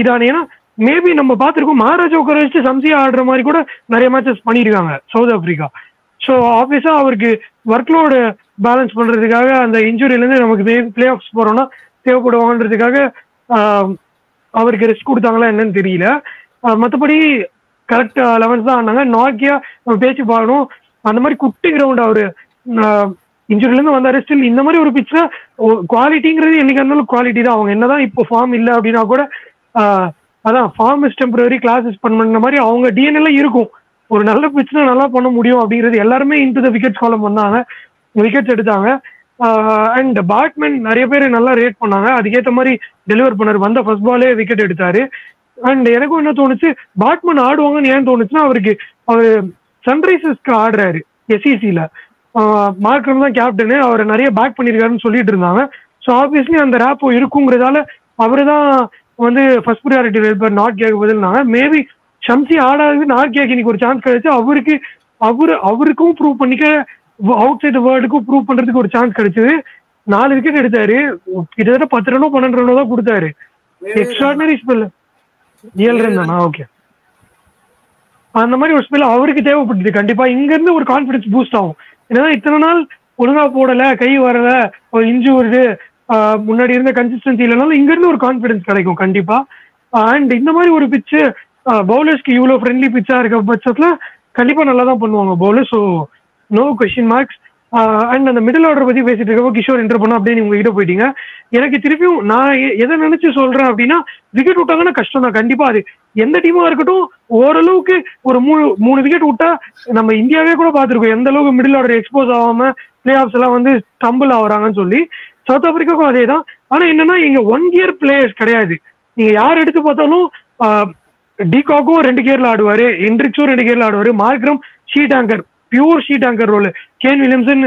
இதான. ஏன்னா மேபி நம்ம பார்த்துருக்கோம் மகாராஜா உட்கார வச்சு சம்சியா ஆடுற மாதிரி கூட நிறைய மேட்சஸ் பண்ணியிருக்காங்க சவுத் ஆப்பிரிக்கா. ஸோ ஆப்வியஸா அவருக்கு ஒர்க்லோடு பேலன்ஸ் பண்றதுக்காக அந்த இன்ஜுரியிலேருந்து நமக்கு பிளே ஆஃப்ஸ் போறோம்னா தேவைப்படுவாங்கன்றதுக்காக அவருக்கு ரெஸ்ட் கொடுத்தாங்களா என்னன்னு தெரியல. மற்றபடி கரெக்ட் 11 தான் ஆனாங்க. நாக்கியா நம்ம பேச்சு பார்க்கணும், அந்த மாதிரி குட்டி கிரவுண்ட் அவரு இன்ஜுரியிலேருந்து வந்தாரு. ஸ்டில் இந்த மாதிரி ஒரு பிச்சா குவாலிட்டிங்கிறது என்னைக்கு இருந்தாலும் குவாலிட்டி தான். அவங்க என்னதான் இப்போ ஃபார்ம் இல்லை அப்படின்னா கூட அதான் form is temporary, class is பண்ண மாதிரி அவங்க டிஎன்எல்லாம் இருக்கும். ஒரு நல்ல பிச்சுனா நல்லா பண்ண முடியும் அப்படிங்கிறது எல்லாருமே இன்டு த விக்கெட்ஸ் காலம் வந்தாங்க, விக்கெட்ஸ் எடுத்தாங்க. அண்ட் பேட்மேன் நிறைய பேர் நல்லா ரேட் பண்ணாங்க, அதுக்கேற்ற மாதிரி டெலிவர் பண்ணாரு. வந்த ஃபர்ஸ்ட் பாலே விக்கெட் எடுத்தாரு. அண்ட் எனக்கும் என்ன தோணுச்சு, பேட்மேன் ஆடுவாங்கன்னு ஏன் தோணுச்சுன்னா அவர் சன்ரைசர்ஸ்க்கு ஆடுறாரு எஸ்இசியில். மார்க்ரம் தான் கேப்டனு, அவர் நிறைய பேக் பண்ணியிருக்காருன்னு சொல்லிட்டு இருந்தாங்க. ஸோ ஆப்வியஸ்லி அந்த ரேப்போ இருக்குங்கிறதால அவரு தான் வந்து ஃபர்ஸ்ட் ப்ரியாரிட்டி இருப்பார் நாட் கேக்கு பதில்னாங்க. மேபி ஷம்சி ஆடாது நாட் கேக்கு இன்னைக்கு ஒரு சான்ஸ் கிடைச்சு அவருக்கும் ப்ரூவ் பண்ணிக்க, அவுட் சைட் வேர்ல்டுக்கும் ப்ரூவ் பண்றதுக்கு ஒரு சான்ஸ் கிடைச்சது. 4 விக்கெட் எடுத்தாரு, கிட்டத்தட்ட 10 ரனோ 12 ரனோ தான் கொடுத்தாரு. எக்ஸ்ட்ராடினரி ஸ்பெல், 7 ரன் தானா? ஓகே, அந்த மாதிரி ஒரு ஸ்பெல் அவருக்கு தேவைப்பட்டது. கண்டிப்பா இங்க இருந்து ஒரு கான்பிடன்ஸ் பூஸ்ட் ஆகும். என்னதான் இத்தனை நாள் ஒழுங்கா போடல, கை வரல, இன்ஜு வருது, முன்னாடி இருந்த கன்சிஸ்டன்சி இல்லைனாலும் இங்க இருந்து ஒரு கான்பிடன்ஸ் கிடைக்கும் கண்டிப்பா. அண்ட் இந்த மாதிரி ஒரு பிச்சு பவுலர்ஸ்க்கு இவ்வளோ ஃப்ரெண்ட்லி பிச்சா இருக்க பட்சத்துல கண்டிப்பா நல்லா தான் பண்ணுவாங்க bowler. So no question marks. And அந்த மிடில் ஆர்டர் பத்தி பேசிட்டு இருக்கப்போ கிஷோர் என்டர் பண்ண அப்படியே நீங்க கிட்ட போயிட்டீங்க. எனக்கு திருப்பியும் நான் எதை நினைச்சு சொல்றேன் அப்படின்னா, விக்கெட் விட்டாங்கன்னா கஷ்டம் தான் கண்டிப்பா. அது எந்த டீமா இருக்கட்டும், ஓரளவுக்கு ஒரு 3 விக்கெட் விட்டா நம்ம இந்தியாவே கூட பார்த்துருக்கோம் எந்த அளவுக்கு மிடில் ஆர்டர் எக்ஸ்போஸ் ஆகாம பிளே ஆஃப்ஸ் எல்லாம் வந்து ஸ்டம்பிள் ஆகுறாங்கன்னு சொல்லி. சவுத் ஆப்பிரிக்காவுக்கும் அதே தான். ஆனா என்னன்னா இங்க 1 கியர் பிளேயர்ஸ் கிடையாது. நீங்க யார் எடுத்து பார்த்தாலும் டிகாக்கும் 2 கியர்ல ஆடுவாரு, ஹென்ட்ரிக்ஸும் 2 கியர்ல ஆடுவாரு, Markram sheet anchor, pure sheet anchor role, Kane Williamson,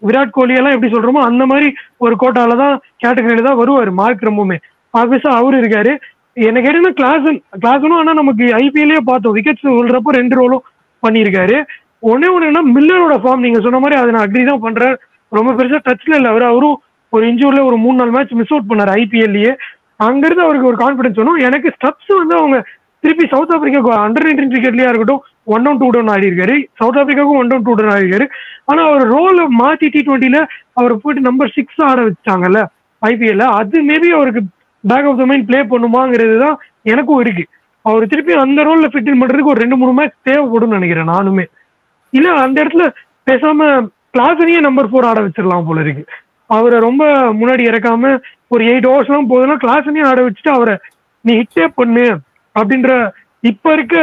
Virat Kohli எல்லாம் எப்படி சொல்றோமோ அந்த மாதிரி ஒரு கோட்டால தான் கேட்டகரியில தான் வருவாரு மார்க்ரமுமே. ஆப்வியஸா அவரு இருக்காரு. என்ன கேட்டீங்கன்னா கிளாஸனும், ஆனா நமக்கு ஐபிஎல்லே பார்த்தோம் விக்கெட்ஸ் விழுறப்போ 2 ரோலும் பண்ணியிருக்காரு. ஒன்னே என்ன மில்லரோட ஃபார்ம் நீங்க சொன்ன மாதிரி அதை நான் அக்ரி தான் பண்றேன். ரொம்ப பெருசா டச்ல இல்லை அவரும் ஒரு இன்ஜூர்ல ஒரு 3-4 மேட்ச் மிஸ் அவுட் பண்ணாரு ஐபிஎல்லையே. அங்கிருந்து அவருக்கு ஒரு கான்பிடன்ஸ் வேணும். எனக்கு ஸ்டப்ஸ் வந்து அவங்க திருப்பி சவுத் ஆப்பிரிக்கா அண்டர்-19 கிரிக்கெட்லயா இருக்கட்டும் 1 down 2 down ஆடி இருக்காரு. சவுத் ஆப்பிரிக்காவுக்கும் 1 down 2 down ஆடி இருக்காரு. ஆனா அவர் ரோலை மாத்தி T20ல அவர் போயிட்டு நம்பர் 6 ஆட வச்சாங்கல்ல IPL, அது மேபி அவருக்கு back of the mind play பண்ணுமாங்கிறது தான் எனக்கும் இருக்கு. அவர் திருப்பி அந்த ரோல்ல ஃபிட் இன் பண்றதுக்கு ஒரு 2-3 மேட்ச் தேவைப்படும் நினைக்கிறேன் நானுமே. இல்ல அந்த இடத்துல பேசாம கிளாஸனையே நம்பர் 4 ஆட வச்சிடலாம் போல இருக்கு. அவரை ரொம்ப முன்னாடி இறக்காம ஒரு 8 overs எல்லாம் போதுன்னா கிளாஸனையே ஆட வச்சுட்டு அவரை நீ ஹிட்டே பண்ணு அப்படின்ற இப்ப இருக்க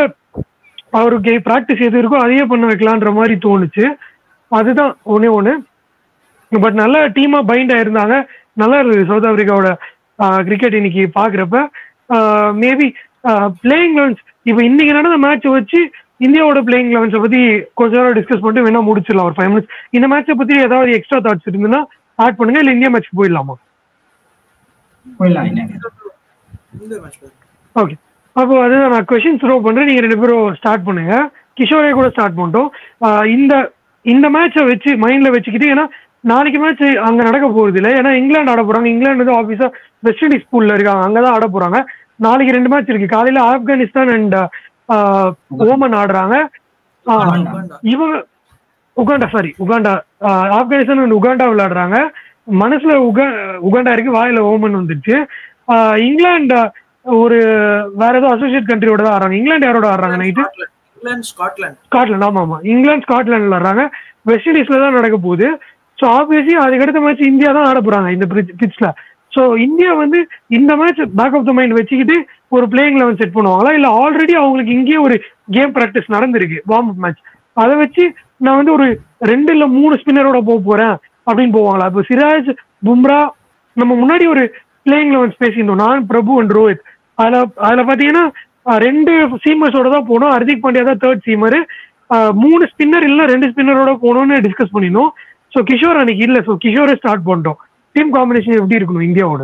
அவருக்கு பிராக்டிஸ் எது இருக்கோ அதையே பண்ண வைக்கலான்ற மாதிரி தோணுச்சு. அதுதான் ஒண்ணு. பட் நல்ல டீமா பைண்ட் ஆயிருந்தாங்க. நல்லா இருந்தது சவுத் ஆப்பிரிக்காவோட கிரிக்கெட் இன்னைக்கு பாக்குறப்ப. மேபி பிளேயிங் லெவன்ஸ் இப்ப இன்னைக்கு நடந்த மேட்சை வச்சு இந்தியாவோட பிளேயிங் லெவன்ஸை பத்தி கொஞ்ச நேரம் டிஸ்கஸ் பண்ணிட்டு வேணா முடிச்சிடலாம் ஒரு 5 minutes. இந்த மேட்சை பத்தி ஏதாவது எக்ஸ்ட்ரா தாட்ஸ் இருந்ததுன்னா ஆட் பண்ணுங்க, இல்ல இந்தியா மேட்ச் போயிடலாமா? ஓகே, அப்போ அதுதான் நான் கொஸ்டின் த்ரோ பண்றேன். நீங்க 2 பேரும் ஸ்டார்ட் பண்ணுங்க. கிஷோரே கூட ஸ்டார்ட் பண்ணிட்டோம். இந்த மேட்சை வச்சு மைண்ட்ல வச்சுக்கிட்டு, ஏன்னா நாளைக்கு மேட்ச் அங்க நடக்க போறது இல்லை. ஏன்னா இங்கிலாந்து ஆட போறாங்க. இங்கிலாந்து வந்து ஆபீஸா வெஸ்ட் இண்டீஸ் பூல்ல இருக்காங்க, அங்கதான் ஆட போறாங்க. நாளைக்கு 2 மேட்ச் இருக்கு. காலையில ஆப்கானிஸ்தான் அண்ட் ஓமன் ஆடுறாங்க. இவங்க உகாண்டா ஆப்கானிஸ்தான் அண்ட் உகாண்டா விளையாடுறாங்க. மனசுல உகாண்டா இருக்கு, வாயில ஓமன் வந்துருச்சு. இங்கிலாந்து ஒரு வேற ஏதோ அசோசியேட் கண்ட்ரியோட தான் ஆடுறாங்க. இங்கிலாந்து யாரோட ஆடுறாங்க நைட்டு? ஸ்காட்லாந்து. ஆமா, இங்கிலாந்து ஸ்காட்லாந்து ஆடுறாங்க. வெஸ்ட் இண்டீஸ்ல தான் நடக்க போகுது. ஸோ ஆப்வியஸ்லி அதுக்கு அடுத்த மேட்ச் இந்தியா தான் ஆட போறாங்க இந்த பிட்ச்ல. ஸோ இந்தியா வந்து இந்த match back of the mind வச்சுக்கிட்டு ஒரு பிளேயிங் லெவன் செட் பண்ணுவாங்களா, இல்ல ஆல்ரெடி அவங்களுக்கு இங்கேயே ஒரு கேம் ப்ராக்டிஸ் நடந்திருக்கு வார்ம் அப் மேட்ச், அதை வச்சு நான் வந்து ஒரு 2 இல்ல 3 ஸ்பின்னரோட போறேன் அப்படின்னு போவாங்களா? இப்போ சிராஜ், பும்ரா, நம்ம முன்னாடி ஒரு பிளேயிங் லெவன்ஸ் பேசியிருந்தோம், நான், பிரபு அண்ட் ரோஹித். அதுல பாத்தீங்கன்னா 2 சீமர்ஸோட தான் போனோம். ஹர்திக் பாண்டியா தான் 3rd சீமர். 3 ஸ்பின்னர் இல்ல 2 ஸ்பின்னரோட போகணும்னு டிஸ்கஸ் பண்ணினோம். ஸோ கிஷோர் அன்னைக்கு இல்ல. ஸோ கிஷோரை ஸ்டார்ட் பண்ணிட்டோம். டீம் காம்பினேஷன் எப்படி இருக்கணும் இந்தியாவோட?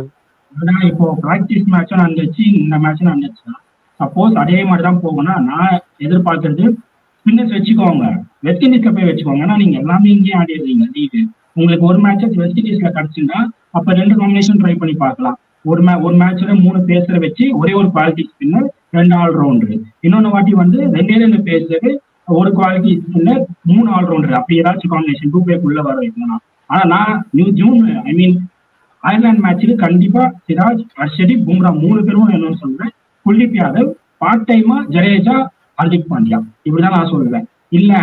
இப்போ பிராக்டிஸ் மேட்சும் நடந்துச்சு, இந்த மேட்சும் நடந்துச்சு. சப்போஸ் அதே மாதிரி தான் போகணும்னா நான் எதிர்பார்க்கறது ஸ்பின்னர்ஸ் வச்சுக்கோங்க, வெஸ்ட் இண்டீஸ்ல போய் வச்சுக்கோங்க. ஏன்னா நீங்க எல்லாமே இங்கேயே ஆடிடுறீங்க லீவு. உங்களுக்கு ஒரு மேட்சஸ் வெஸ்ட் இண்டீஸ்ல கிடைச்சுன்னா அப்ப 2 காம்பினேஷன் ட்ரை பண்ணி பார்க்கலாம். ஒரு மேட்ச்ல 3 பேசரை வச்சு ஒரே ஒரு குவாலிட்டி ஸ்பின்னர், 2 ஆல்ரவுண்டர். இன்னொன்னு வாட்டி வந்து 2 பேசரு, ஒரு குவாலிட்டி ஸ்பின்னர், 3 ஆல்ரவுண்டர். அப்படி ஏதாச்சும் காம்பினேஷன் 2 பேக்குள்ள வர வைக்கணும். ஆனா நான் ஜூன் அயர்லாந்து மேட்சுக்கு கண்டிப்பா சிராஜ், ஹர்ஷதீப், பும்ரா 3 பேரும் என்னன்னு சொல்றேன். குல்தீப் யாதவ், பார்ட் டைமா ஜடேஜா, ஹர்திக் பாண்டியா, இப்படிதான் நான் சொல்லுவேன். இல்ல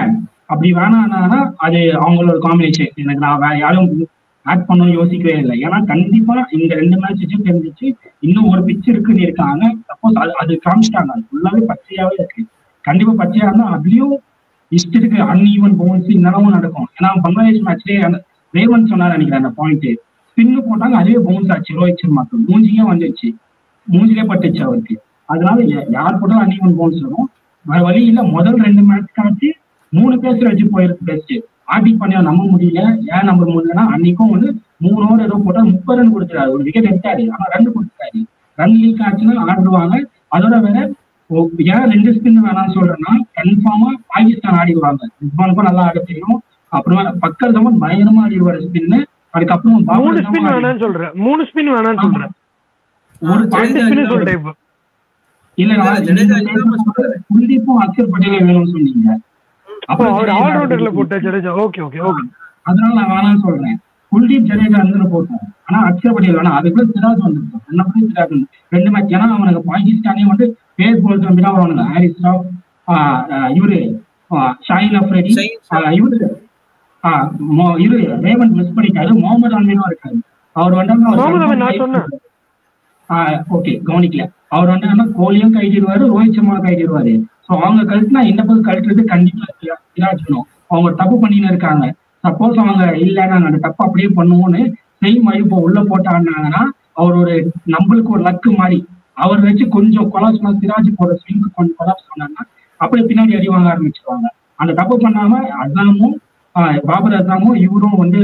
அப்படி வேணான்னா அது அவங்களோட காம்பினேஷன். எனக்கு நான் வேற யாரும் ஆட் பண்ணணும்னு யோசிக்கவே இல்லை. ஏன்னா கண்டிப்பா இந்த 2 மேட்ச் தெரிஞ்சிச்சு. இன்னும் ஒரு பிச் இருக்குன்னு இருக்காங்க. சப்போஸ் அது காமிச்சிட்டாங்க, அது ஃபுல்லாவே பச்சையாவே இருக்கு. கண்டிப்பா பச்சையா இருந்தா அதுலயும் இஷ்டத்துக்கு அன்ஈவன் பவுன்ஸ் இன்னமும் நடக்கும். ஏன்னா பங்களாதேஷ் மேட்ச்லயே ரேவன் சொன்னார் நினைக்கிறேன் அந்த பாயிண்ட். ஸ்பின்னு போட்டாங்க, அதுவே பவுன்ஸ் ஆச்சு. ரோஹித் சர்மாக்கு மூஞ்சியே வந்துச்சு, மூஞ்சிலே பட்டுச்சு அவருக்கு. அதனால யார் போட்டாலும் அன்ஈவன் பவுன்ஸ் வரும். வேற வழி இல்ல. முதல் 2 மேட்ச் காட்சி 3 பேசர் வச்சு போயிருக்கு பெஸ்ட். ஹார்திக் பாண்டியா நம்ப முடியல. ஏன் நம்ப முடியலன்னா அன்னைக்கும் வந்து 3 ஓவர் ஏதோ போட்டா 30 ரன் கொடுத்துறாரு. ஒரு விக்கெட் எடுத்தாரு, ஆனா 2 கொடுத்துட்டாரு. ரன் லீக் ஆச்சுன்னா ஆடுவாங்க. அதோட வேற ஏன் 2 ஸ்பின் வேணாம்னு சொல்றேன்னா, கன்ஃபார்மா பாகிஸ்தான் ஆடிடுவாங்க. ரிஸ்வானுக்கும் நல்லா ஆட தெரியும். அப்புறமா பக்கர் தமன் பயங்கரமா ஆடிடுவாரு ஸ்பின்னு. அதுக்கப்புறம் 3 ஸ்பின் வேணாம்னு சொல்றேன். 3 ஸ்பின் வேணாம்னு சொல்றேன். ஒரு 2 ஸ்பின் சொல்றேன். இல்ல குல்தீப்பும் அக்ஷர் பட்டேலே வேணும்னு சொன்னீங்க. அப்போ அவர் ஆல்ரவுண்டர்ல போட்ட ஜடேஜா. Okay okay okay. அதனால நான் வேணாம்னு சொல்றேன். குல்தீப் ஜடேஜா இருந்து போட்டோம், ஆனா அக்ஷர் பட்டேல் வேணாம். அதுக்குள்ள சிராஜ் வந்துருக்கோம். என்ன பண்ணி சிராஜ் 2 மேட்ச். ஏன்னா அவனுக்கு பாகிஸ்தானே வந்து பேஸ் போல்ஸ் வந்து அவனுக்கு ஹாரிஸ் ராவ், இவரு ஷாஹின் அஃப்ரிடி, இவரு ரேவன் மிஸ் பண்ணிட்டாரு. முகமது அமீனும் இருக்காரு. அவர் வந்து ஓகே கவனிக்கல. அவர் வந்து கோலியும் கைதிடுவாரு, ரோஹித் சர்மா கைதிடுவாரு. ஸோ அவங்க கழட்டினா இந்த பக்கம் கழட்டுறது கண்டிப்பா சிராஜ் வேணும். அவங்க தப்பு பண்ணின்னு இருக்காங்க. சப்போஸ் அவங்க இல்ல நாங்க அந்த தப்பு அப்படியே பண்ணுவோம்னு செய் மாதிரி இப்போ உள்ள போட்டாங்கன்னா அவர் ஒரு நம்மளுக்கு ஒரு லக்கு மாதிரி அவர் வச்சு கொஞ்சம் கொலாப்ஸ், சிராஜ் போட ஸ்விங்கு கொஞ்சம் கொலாப்ஸ் பண்ணாங்கன்னா அப்படியே பின்னாடி அடி வாங்க ஆரம்பிச்சிருவாங்க. அந்த தப்பு பண்ணாம அசாமும் பாபர் அசாமும் இவரும் வந்து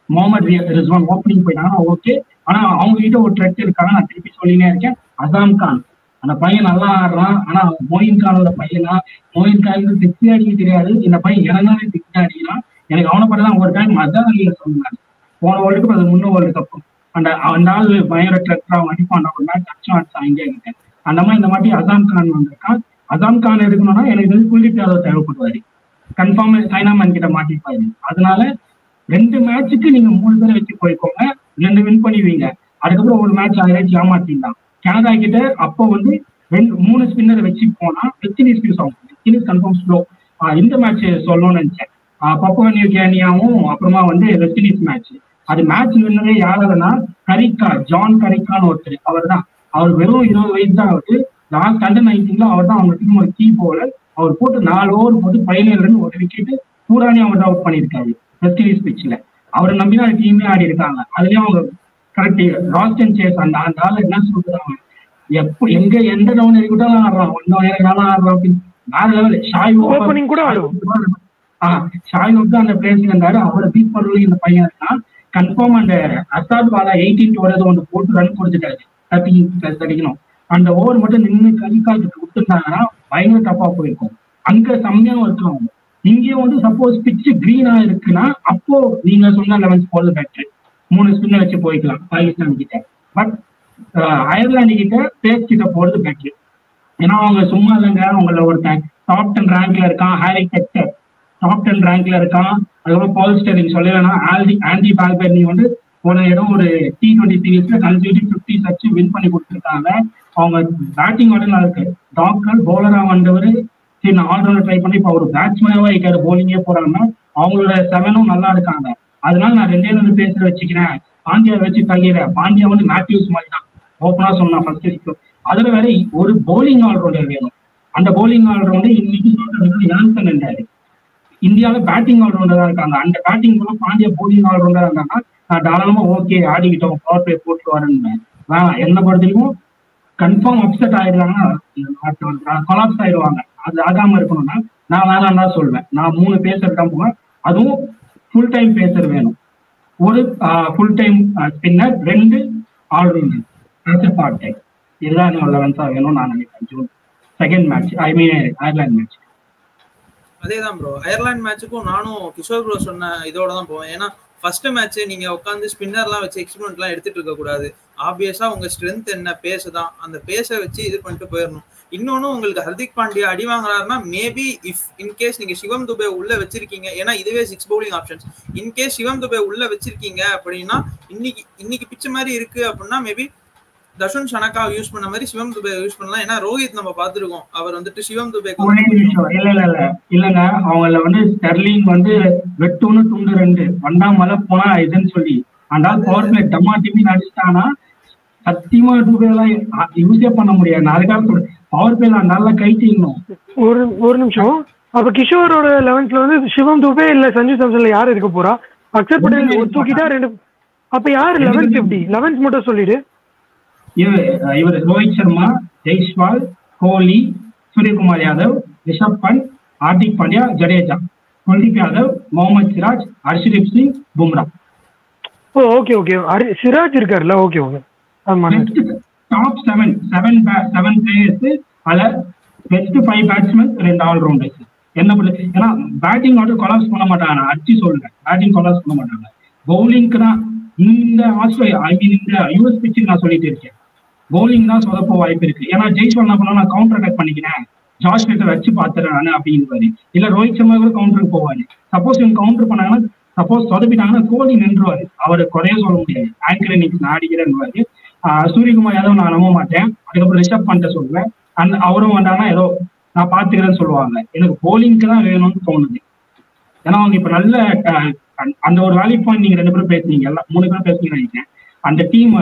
முகமது ரிஸ்வான் ஓப்பனிங் போயிட்டாங்கன்னா ஓகே. ஆனா அவங்க கிட்ட ஒரு த்ரெட் இருக்காங்க. நான் திருப்பி சொல்லினே இருக்கேன். அசாம் கான் அந்த பையன் நல்லா ஆடுறான். ஆனா மொயின் கானோட பையனா, மொயின் கானுக்கு திக்கு அடிக்க தெரியாது. இந்த பையன் இறங்காவே திக்கு அடிக்கிறான். எனக்கு அவனப்படலாம் ஒரு டைம் மசான் அலியில சொன்னாங்க போன வேர்ல்டு கப், அது முன்ன வேர்ல்டு கப். அந்த ஆள் பயங்கர ட்ரெக்டர் அவன் அடிப்பான். ஒரு மேட்ச் அடிச்சான் இந்தியா கிட்ட. அந்த மாதிரி இந்த மாதிரி அசாம் கான் வந்திருக்கான். அசாம் கான் எடுக்கணும்னா எனக்கு வந்து குல்தீப் யாதவ் தேவைப்படுவாரு, கன்ஃபார்ம் சைனாமேன் கிட்ட மாட்டிப்பாரு. அதனால 2 மேட்சுக்கு நீங்க 3 பேரை வச்சு போய்க்கோங்க, 2 வின் பண்ணுவீங்க. அதுக்கப்புறம் ஒரு மேட்ச் ஆயிரம் ஏமாத்திட்டான் கனடா கிட்ட. அப்போ வந்து 3 ஸ்பின்னரை வச்சு போனா வெஸ்ட் இண்டீஸ் யூஸ் ஆகும். West Indies confirm slow. இந்த மேட்ச் சொல்லணும்னு நினைச்சேன். பப்புவா நியூ கினியாவும் அப்புறமா வந்து வெஸ்ட் இண்டீஸ் மேட்ச். அது மேட்ச் வின்னரே யாருன்னா கரிக்கா, ஜான் கரிக்கான்னு ஒருத்தர். அவர் தான். அவர் வெறும் 20 வயசு தான் ஆகுது. லாஸ்ட் அண்டர்-19 அவர் தான் அவங்க டீம் ஒரு கீ போலர். அவர் போட்டு 4 ஓவர் போட்டு 17 ரன் 1 விக்கெட் பூரானே அவர் அவுட் பண்ணியிருக்காரு வெஸ்ட் இண்டீஸ் பிச்சில். அவரை நம்பிதான் டீமே ஆடி இருக்காங்க. அதுலயும் அவங்க கரெக்ட் ராஸ்டன் சேஸ் அந்த ஆள் என்ன சொல்றாங்க, எங்க எந்த டவுன் இருக்கட்டும் ஆடுறான், 1 ஆடுறான் அப்படின்னு வேற லெவல். ஷாய் தான் அந்த பிளேஸ்ல இருந்தாரு. அவரை பீட் பண்றது இந்த பையன் இருக்கான். கன்ஃபார்ம் அந்த அசாத் பாலா 18 ஓவர் ஒன்று போட்டு ரன் கொடுத்துட்டாரு. 30+ அடிக்கணும். அந்த ஓவர் மட்டும் நின்று கலிகாலுக்கு கொடுத்துருந்தாங்கன்னா பயங்கர டஃபா போயிருக்கும். அங்க செம்மையாவும் இருக்கலாம். இங்கேயும் வந்து சப்போஸ் பிச்சு கிரீனா இருக்குன்னா அப்போ நீங்க சொன்ன 11 போறது பெட்டர். 3 ஸ்பின்னர் வச்சு போய்க்கலாம் பாகிஸ்தான் கிட்ட. பட் அயர்லாந்து கிட்ட பேஸ் கிட்ட போறது பெட்டர். ஏன்னா அவங்க சும்மா இல்லைங்க, அவங்கள ஒருத்தன் டாப் 10 ரேங்க்ல இருக்கான், ஹாரி டெக்டர் டாப் 10 ரேங்க்ல இருக்கான். அதுக்கப்புறம் பால் ஸ்டெரிங் சொல்லலைன்னா ஆண்டி பால்பெர்னி வந்து போன இடம் ஒரு T20 சீரீஸ்ல கன்சியூட்டிவ் 50s வச்சு வின் பண்ணி கொடுத்துருக்காங்க. அவங்க பேட்டிங் நல்லா இருக்கு. டாக்டர் பவுலரா வந்தவர் சரி நான் ஆல்ரவுண்டர் ட்ரை பண்ணி இப்போ அவர் பேட்ஸ்மேனாவா இருக்காரு, போலிங்கே போறாங்கன்னா அவங்களோட 7ம் நல்லா இருக்காங்க. அதனால நான் 2 பேச வச்சுக்கிறேன், பாண்டியா வச்சு தள்ளிடுறேன். பாண்டியா வந்து மேத்யூஸ் மாதிரி தான் ஓப்பனா சொன்னா ஃபர்ஸ்ட் வரைக்கும். அதுல வேற ஒரு போலிங் ஆல்ரவுண்டர் வேணும். அந்த போலிங் ஆல்ரவுண்டர் இன்னைக்கு யான்சன் இருந்தாரு. இந்தியாவில் பேட்டிங் ஆல்ரவுண்டரா இருக்காங்க. அந்த பேட்டிங் மூலம் பாண்டியா போலிங் ஆல்ரவுண்டரா இருந்தாங்கன்னா நான் தாராளமா ஓகே ஆடிக்கிட்டோம், பவர் பிளே போட்டு வரேன்னு என்ன பொறுத்தவரைக்கும் கன்ஃபார்ம் அப்செட் ஆயிடுறாங்கன்னா கொலாப்ஸ் ஆயிடுவாங்க. அது ஆகாம இருக்கணும்னா நான் வேணாம் தான் சொல்வேன். நான் 3 பேசர் தான் போவேன். அதுவும் ஃபுல் டைம் பேசர் வேணும். ஒரு full time spinner, 2 allrounder part time. இதுதான் என்னோட 11 வேணும் நான் நினைக்கிறேன். June 2nd match Ireland match. அதேதான் ப்ரோ, அயர்லாந்து மேட்சுக்கும் நானும் கிஷோர் ப்ரோ சொன்ன இதோட தான் போவேன். ஏன்னா ஃபர்ஸ்ட் மேட்ச் நீங்க உட்காந்து ஸ்பின்னர்லாம் வச்சு எக்ஸ்பெரிமெண்ட்லாம் எடுத்துட்டு இருக்க கூடாது. ஆப்வியஸா உங்க ஸ்ட்ரென்த் என்ன பேஸ் தான், அந்த பேஸை வச்சு இது பண்ணிட்டு போயிடணும். இன்னொன்னு உங்களுக்கு ஹர்திக் பாண்டியா அடி வாங்குறாருன்னா மேபி இஃப் இன்கேஸ் நீங்க சிவம் துபே உள்ள வச்சிருக்கீங்க, ஏன்னா இதுவே 6 பவுலிங் ஆப்ஷன்ஸ். இன்கேஸ் சிவம் துபே உள்ள வச்சிருக்கீங்க அப்படின்னா இன்னைக்கு பிச்ச மாதிரி இருக்கு அப்படின்னா மேபி தர்ஷன் ஷனக்கா யூஸ் பண்ண மாதிரி சிவம் துபே யூஸ் பண்ணலாம். ஏன்னா ரோஹித் நம்ம பாத்துருக்கோம், அவர் வந்துட்டு சிவம் துபே இல்லங்க அவங்கள வந்து ஸ்டெர்லிங் வந்து வெட்டுன்னு துண்டு 2 வண்டா மழை போனா இதுன்னு சொல்லி அந்த பவர் பிளே டமா டிவி நடிச்சிட்டானா சத்தியமா துபே எல்லாம் யூஸே பண்ண முடியாது. அதுக்காக பவர் பிளே நல்லா கை செய்யணும். ஒரு நிமிஷம். அப்ப கிஷோரோட 11th வந்து சிவம் துபே இல்ல சஞ்சு சாம்சன்ல யாரு இருக்க போறா? அக்ஷர் பட்டேல் தூக்கிட்டா 2. அப்ப யாரு 11th எப்படி 11th மட்டும் சொல்லிடு. இவர் ரோஹித் சர்மா, ஜெய்ஸ்வால், கோலி, சூரியகுமார் யாதவ், ரிஷப் பண்ட், ஹார்திக் பாண்டியா, ஜடேஜா, குல்தீப் யாதவ், முகமது சிராஜ், ஹர்ஷ்தீப் சிங், பும்ரா. Okay okay. சிராஜ் இருக்காருல்ல. Okay okay. Top 7 players. அதுல பெஸ்ட் 5 பேட்ஸ்மேன், 2 ஆல்ரவுண்டர்ஸ். என்ன ஏன்னா பேட்டிங் ஆர்டர் கொலாப்ஸ் பண்ண மாட்டாங்க. நான் அடிச்சு சொல்றேன், பேட்டிங் கொலாப்ஸ் பண்ண மாட்டாங்க. பவுலிங்க்கு தான் இந்த ஆஸ்திரேலியா இந்த யூஎஸ் பிச்சுக்கு நான் சொல்லிட்டு இருக்கேன். பவுலிங் தான் சொதப்ப வாய்ப்பு இருக்கு. ஏன்னா ஜெய்ஸ்வால் என்ன பண்ணா நான் கவுண்டர் அட்டாக் பண்ணிக்கிறேன், ஜார்ஜ் நெட்டை வச்சு பாத்துறேன் நானு அப்படின்னு. இல்ல ரோஹித் சர்மா கூட கவுண்டருக்கு போவாரு. சப்போஸ் இவங்க கவுண்டர் பண்ணாங்கன்னா சப்போஸ் சொதப்பிட்டாங்கன்னா கோலி நின்றுவாரு. அவரு குறைய சொல்ல முடியாது. ஆங்கர் இன்னைக்கு நான் அடிக்கிறேன்னு. சூரியகுமார் யாதவ் நான் நம்ப மாட்டேன். அதுக்கப்புறம் ரிஷப் பண்ட சொல்லுவேன். அவரும் வந்தாங்கன்னா ஏதோ நான் பாத்துக்கிறேன்னு சொல்லுவாங்க. எனக்கு போலிங்க்கு தான் வேணும்னு தோணுது. ஏன்னா அவங்க இப்ப நல்ல அந்த ஒரு வேல்யூ பாயிண்ட் நீங்க 2 பேரும் பேசுனீங்க, எல்லாம் 3 பேரும் பேசுனீங்கன்னு நினைக்கிறேன். அந்த டீம்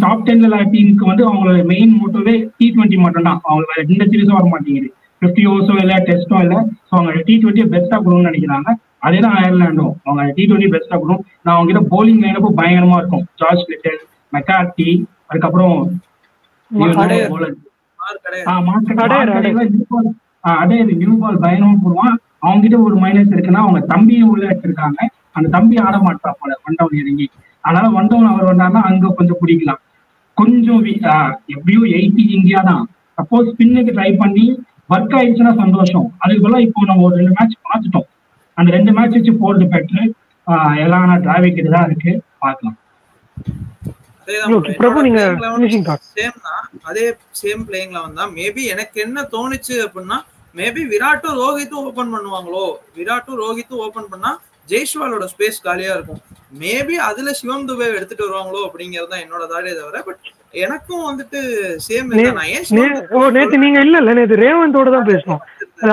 டாப் 10 டீமுக்கு வந்து அவங்களோட மெயின் மோட்டோவே T20 மட்டும் தான். அவங்களுக்கு வேற எந்த சீரீஸும் வர மாட்டேங்குது. 50 ஓவர்ஸோ இல்லை, டெஸ்டோ இல்லை. ஸோ அவங்க T20 பெஸ்டா கொடுக்கணும்னு நினைக்கிறாங்க. அதேதான் அயர்லாண்டும். அவங்க T20 பெஸ்டா கொடுக்கும். நான் அவங்க கிட்ட போலிங் லைனப்போ பயங்கரமா இருக்கும். ஜார்ஜ் லிட்டில், மெக்கார்டி, அதுக்கப்புறம் நியூ பால் பயங்கரமா போடுவான். அவங்க கிட்ட ஒரு மைனஸ் இருக்குன்னா அவங்க தம்பியை உள்ள வச்சிருக்காங்க. அந்த தம்பி ஆட மாட்டா போல ஒன்டவுன் இறங்கி. அதனால ஒன்டவுன் அவர் வந்தாருன்னா அங்க கொஞ்சம் பிடிக்கலாம். கொஞ்சம் எப்படியும் 80 இந்தியா தான். சப்போஸ் ஸ்பின்னுக்கு ட்ரை பண்ணி ஒர்க் ஆயிடுச்சுன்னா சந்தோஷம். அதுக்கு பதிலாக இப்போ நம்ம ஒரு 2 மேட்ச் பார்த்துட்டோம். அந்த 2 மேட்ச் வச்சு போறது பெட்ரு. எல்லாம் டிராவிக் தான் இருக்கு, பார்க்கலாம். பிரபு நீங்க finishing thought. சேம் தான், அதே சேம் பிளேயிங் லெவன் தான். மேபி எனக்கு என்ன தோணுச்சு அப்படின்னா, மேபி விராட்டும் ரோஹித்தும் ஓபன் பண்ணுவாங்களோ, விராட்டும் ரோஹித்தும் ஓபன் பண்ணா ஜெய்ஸ்வாலோட ஸ்பேஸ் காலியா இருக்கும். மேபி அதுல சிவம் துபே எடுத்துட்டு வருவாங்களோ அப்படிங்கறது தான் என்னோட தாடே தவிர. பட் எனக்கும் வந்துட்டு சேம் நேத்து நீங்க இல்ல நேத்து ரேவந்தோட தான் பேசணும்.